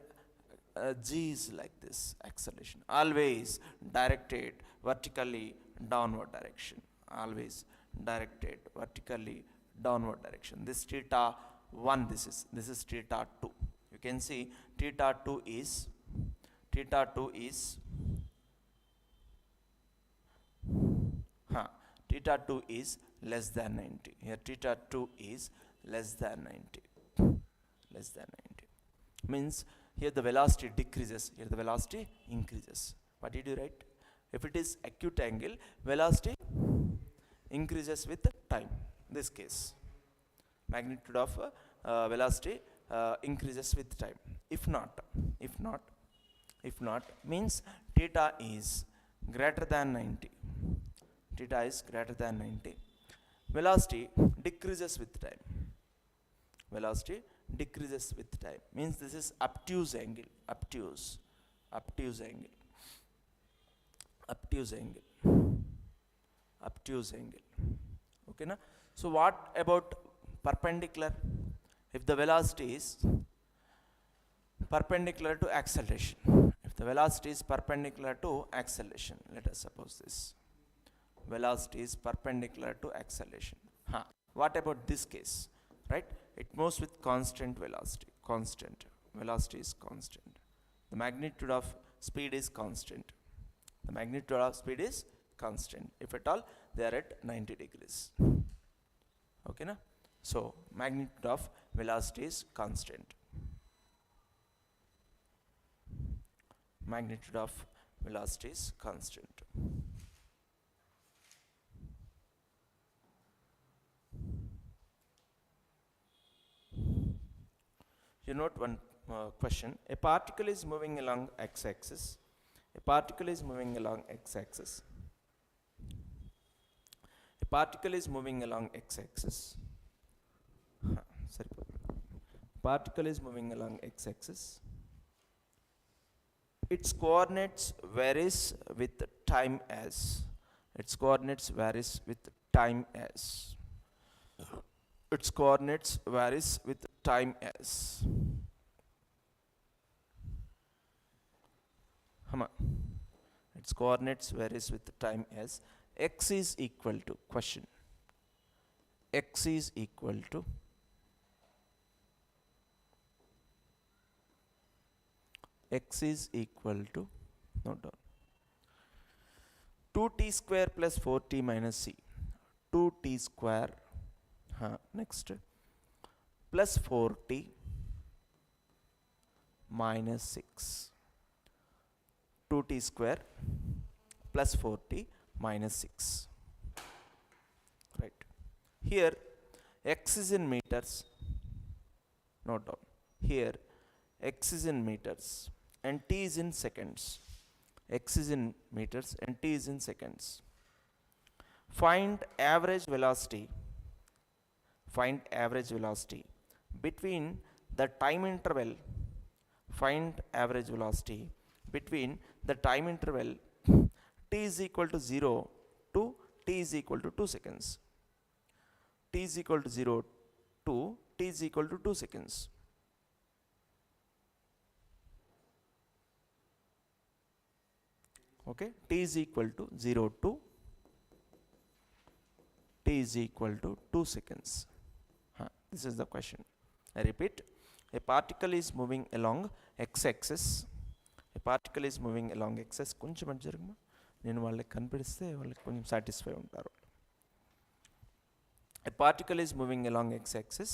g is like this, acceleration always directed vertically downward direction, always directed vertically downward direction. This theta 1 this is theta 2. You can see theta 2 is theta 2 is less than 90. Here theta 2 is less than 90. Means here the velocity decreases, here the velocity increases. What did you write? If it is acute angle, velocity increases with time. This case, magnitude of velocity increases with time. If not, means theta is greater than 90. Theta is greater than 90. Velocity decreases with time. Velocity decreases with time. Means this is obtuse angle. Obtuse angle. Okay, na? So what about perpendicular? If the velocity is perpendicular to acceleration. If the velocity is perpendicular to acceleration, let us suppose this. Velocity is perpendicular to acceleration. What about this case? Right? It moves with constant velocity. Velocity is constant. The magnitude of speed is constant. If at all, they are at 90 degrees. Okay, na? So magnitude of velocity is constant. Magnitude of velocity is constant. You note one question. A particle is moving along x-axis. A particle is moving along x-axis. Particle is moving along x-axis. Its coordinates varies with time as. Its coordinates varies with time as. Its coordinates varies with time as. Its coordinates varies with time as. X is equal to, question, X is equal to note down, 2t square plus 4t minus c. 2t square, next, plus 4t minus 6. 2t square plus 4t minus 6. Right. Here x is in meters. Note down. Here x is in meters and t is in seconds. X is in meters and t is in seconds. Find average velocity. Find average velocity between the time interval. Find average velocity between the time interval t is equal to 0 to t is equal to 2 seconds. T is equal to 0 to t is equal to 2 seconds. Okay, t is equal to 0 to t is equal to 2 seconds. This is the question. I repeat, a particle is moving along x-axis. A particle is moving along x-axis. కొంచెం మంచి జరుగుమా, నేను వాళ్ళకి కనిపిస్తే వాళ్ళకి కొంచెం satisfy ఉంటారు. A particle is moving along x-axis.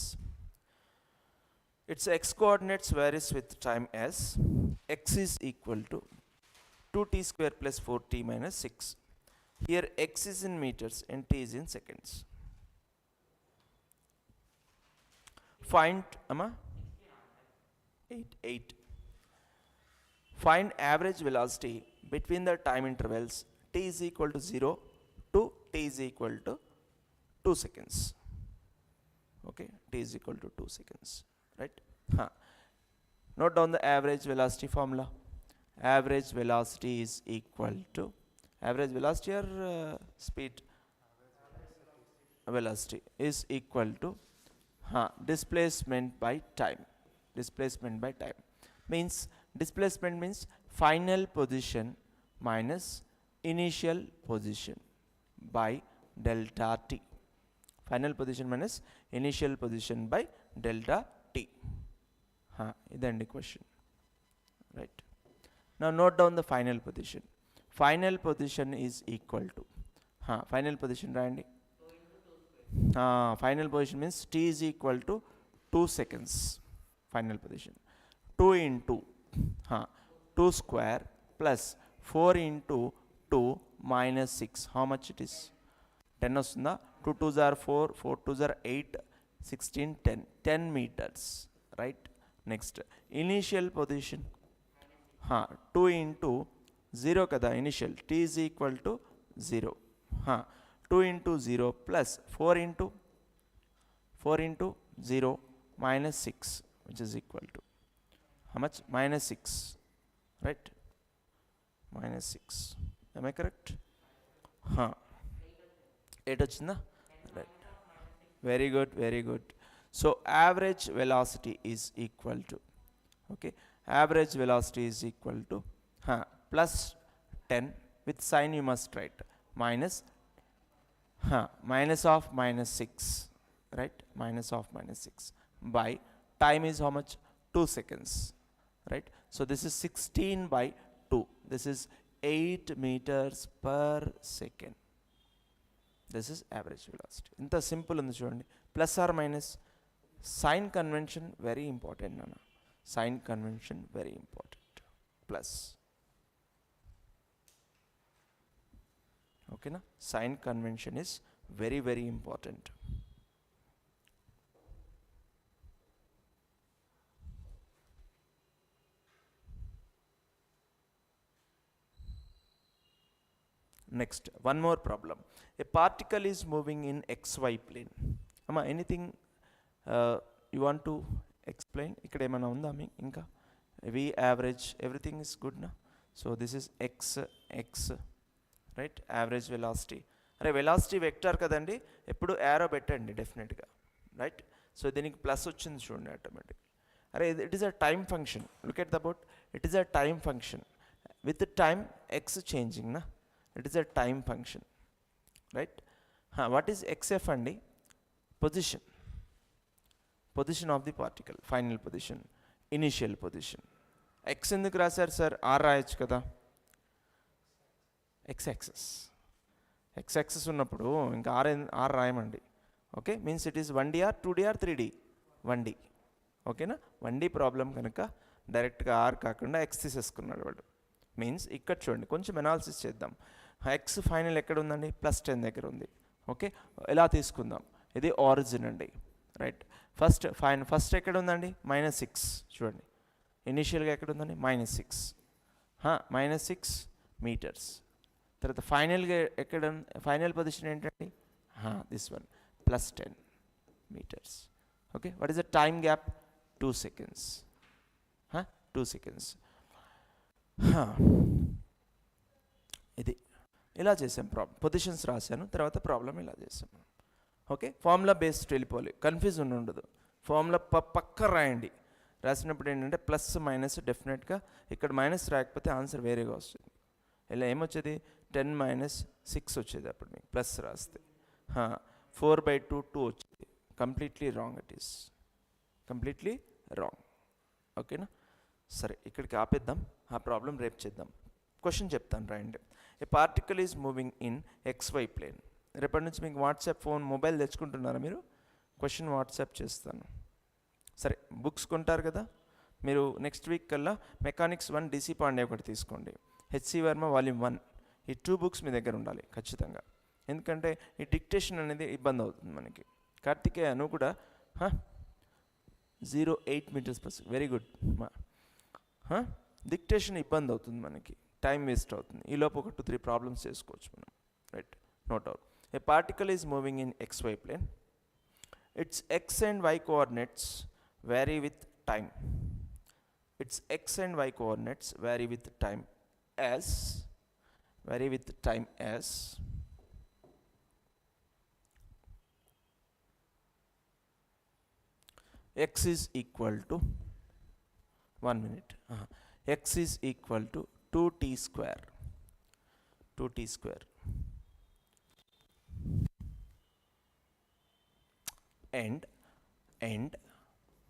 Its x coordinates varies with time as x is equal to 2t square plus 4t minus 6. Here x is in meters and t is in seconds. Find 8. Find average velocity between the time intervals t is equal to 0 to t is equal to 2 seconds. Okay, t is equal to 2 seconds. Right? Note down the average velocity formula. Average velocity is equal to, average velocity or speed? Velocity is equal to displacement by time. Displacement by time means, displacement means final position minus initial position by delta t. Final position minus initial position by delta t. Idandi question, right? Now note down the final position. Final position is equal to final position randi. Final position means t is equal to 2 seconds. Final position 2 into 2 square plus 4 into 2 minus 6. How much it is? 10 వస్తుందా? 2 2s are 4, 4 2s are 8, 16, 10 meters, right? Next, initial position 2 into 0 kada initial, t is equal to 0. 2 into 0 plus 4 into 0 minus 6, which is equal to how much? Minus 6, right? Minus 6. Am I correct? 8 వచ్చిందా? Right. Very good, very good. So average velocity is equal to, okay, average velocity is equal to plus 10, with sign you must write minus minus of minus 6, right? Minus of minus 6 by time is how much? 2 seconds, right? So this is 16 by 2. This is 8 meters per second. This is average velocity. Inta simple undi chudandi. Plus or minus, sign convention very important nana. Sign convention very important. Plus. Okay na? Sign convention is very, very important. Next, one more problem. A particle is moving in xy plane. Amma, anything you want to explain? Ikkada emana unda me inka? V average, everything is good na? So this is x, right? Average velocity. Are velocity vector kadandi, eppudu arrow bettandi definite ga, right? So దీనికి plus వచ్చింది చూడండి automatic. అరే it is a time function. Look at the board. It is a time function. With the time x changing na? It is a time function, right? What is xf andi? Position. Position of the particle. Final position. Initial position. X ఎందుకు రాశారు sir? R రాయొచ్చు కదా. X axis. X axis ఉన్నప్పుడు ఇంకా R రాయమండి. Okay, means it is 1D or 2D or 3D? 1D. ఓకేనా? 1D problem కనుక డైరెక్ట్గా R కాకుండా X తీసేసుకున్నాడు వాడు. మీన్స్ ఇక్కడ చూడండి, కొంచెం అనాలిసిస్ చేద్దాం. ఎక్స్ ఫైనల్ ఎక్కడ ఉందండి? +10 దగ్గర ఉంది. ఓకే, ఎలా తీసుకుందాం? ఇది ఆరిజిన్ అండి, రైట్? ఫస్ట్ ఎక్కడ ఉందండి? -6. చూడండి, ఇనిషియల్గా ఎక్కడ ఉందండి? -6. -6 మీటర్స్. తర్వాత ఫైనల్గా ఎక్కడ? ఫైనల్ పొజిషన్ ఏంటండి? This one, +10 meters. Okay, what is the time gap? 2 seconds. 2 seconds. ఇది ఇలా చేసాం. పొజిషన్స్ రాశాను, తర్వాత ప్రాబ్లం ఇలా చేసాం. ఓకే, ఫార్ములా బేస్డ్ వెళ్ళిపోవాలి, కన్ఫ్యూజన్ ఉండదు. ఫార్ములా పక్క రాయండి. రాసినప్పుడు ఏంటంటే ప్లస్ మైనస్ డెఫినెట్గా ఇక్కడ మైనస్ రాకపోతే ఆన్సర్ వేరేగా వస్తుంది. ఇలా ఏమొచ్చేది? 10 - 6 వచ్చేది అప్పుడు మీకు ప్లస్ రాస్తే. 4/2 2 వచ్చేది. Completely wrong. It is completely wrong. ఓకేనా? సరే, ఇక్కడికి ఆపేద్దాం. ఆ ప్రాబ్లం రేపు చేద్దాం. క్వశ్చన్ చెప్తాను, రాయండి. A particle is moving in XY plane. రేపటి నుంచి మీకు వాట్సాప్ ఫోన్ మొబైల్ తెచ్చుకుంటున్నారా మీరు? క్వశ్చన్ వాట్సాప్ చేస్తాను. సరే, బుక్స్ కొంటారు కదా మీరు. నెక్స్ట్ వీక్ కల్లా మెకానిక్స్ 1 DC పాండే ఒకటి తీసుకోండి, HC వర్మ వాల్యూమ్ 1. ఈ 2 books మీ దగ్గర ఉండాలి ఖచ్చితంగా. ఎందుకంటే ఈ డిక్టేషన్ అనేది ఇబ్బంది అవుతుంది మనకి. కార్తికేయ, నువ్వు కూడా 0.8 meters per second. Very good. Dictation ఇబ్బంది అవుతుంది మనకి, టైం వేస్ట్ అవుతుంది. ఈ లోపు ఒక 2-3 ప్రాబ్లమ్స్ చేసుకోవచ్చు మనం, right? Note out. A particle is moving in XY plane. It's X and Y coordinates vary with time. Its X and Y coordinates vary with time as X is equal to 1 minute. X is equal to 2t square. 2t square. And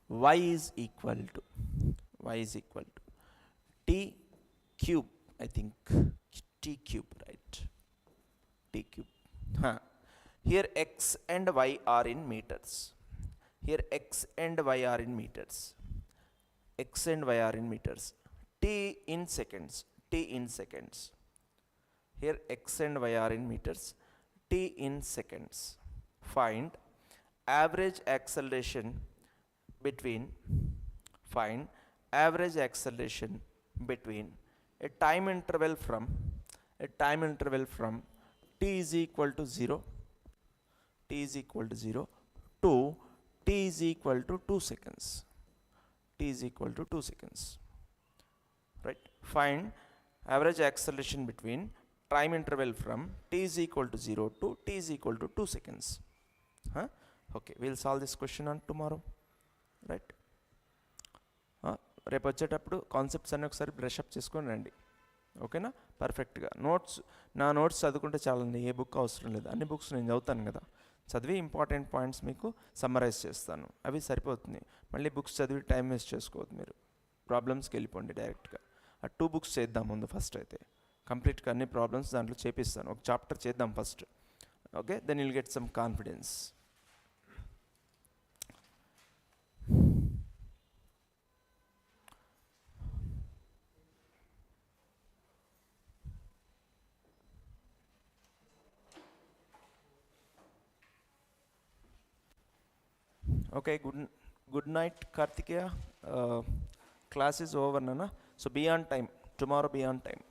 y is equal to t cube, I think t cube, right? T cube. Huh. Here x and y are in meters. Here x and y are in meters. X and y are in meters. T in seconds. T in seconds. Here x and y are in meters. T in seconds. Find average acceleration between a time interval from t is equal to 0 to t is equal to 2 seconds. Right? Find average acceleration between time interval from t is equal to 0 to t is equal to 2 seconds. Huh? Okay, we'll solve this question on tomorrow. Right? రేపు వచ్చేటప్పుడు concepts అన్నీ ఒకసారి brush up చేసుకొని రండి. ఓకేనా? పర్ఫెక్ట్గా నా notes చదువుకుంటే చాలండి, ఏ బుక్ అవసరం లేదు. అన్ని బుక్స్ నేను చదువుతాను కదా, చదివి ఇంపార్టెంట్ పాయింట్స్ మీకు సమ్మరైజ్ చేస్తాను, అవి సరిపోతుంది. మళ్ళీ బుక్స్ చదివి టైం వేస్ట్ చేసుకోవద్దు మీరు, ప్రాబ్లమ్స్కి వెళ్ళిపోండి డైరెక్ట్గా. ఆ 2 బుక్స్ చేద్దాం ముందు, ఫస్ట్ అయితే కంప్లీట్గా అన్ని ప్రాబ్లమ్స్ దాంట్లో చేపిస్తాను. ఒక చాప్టర్ చేద్దాం first. Okay, then will get some confidence. Okay, good night, Kartikeya. Class is over, Nana. So be on time. Tomorrow be on time.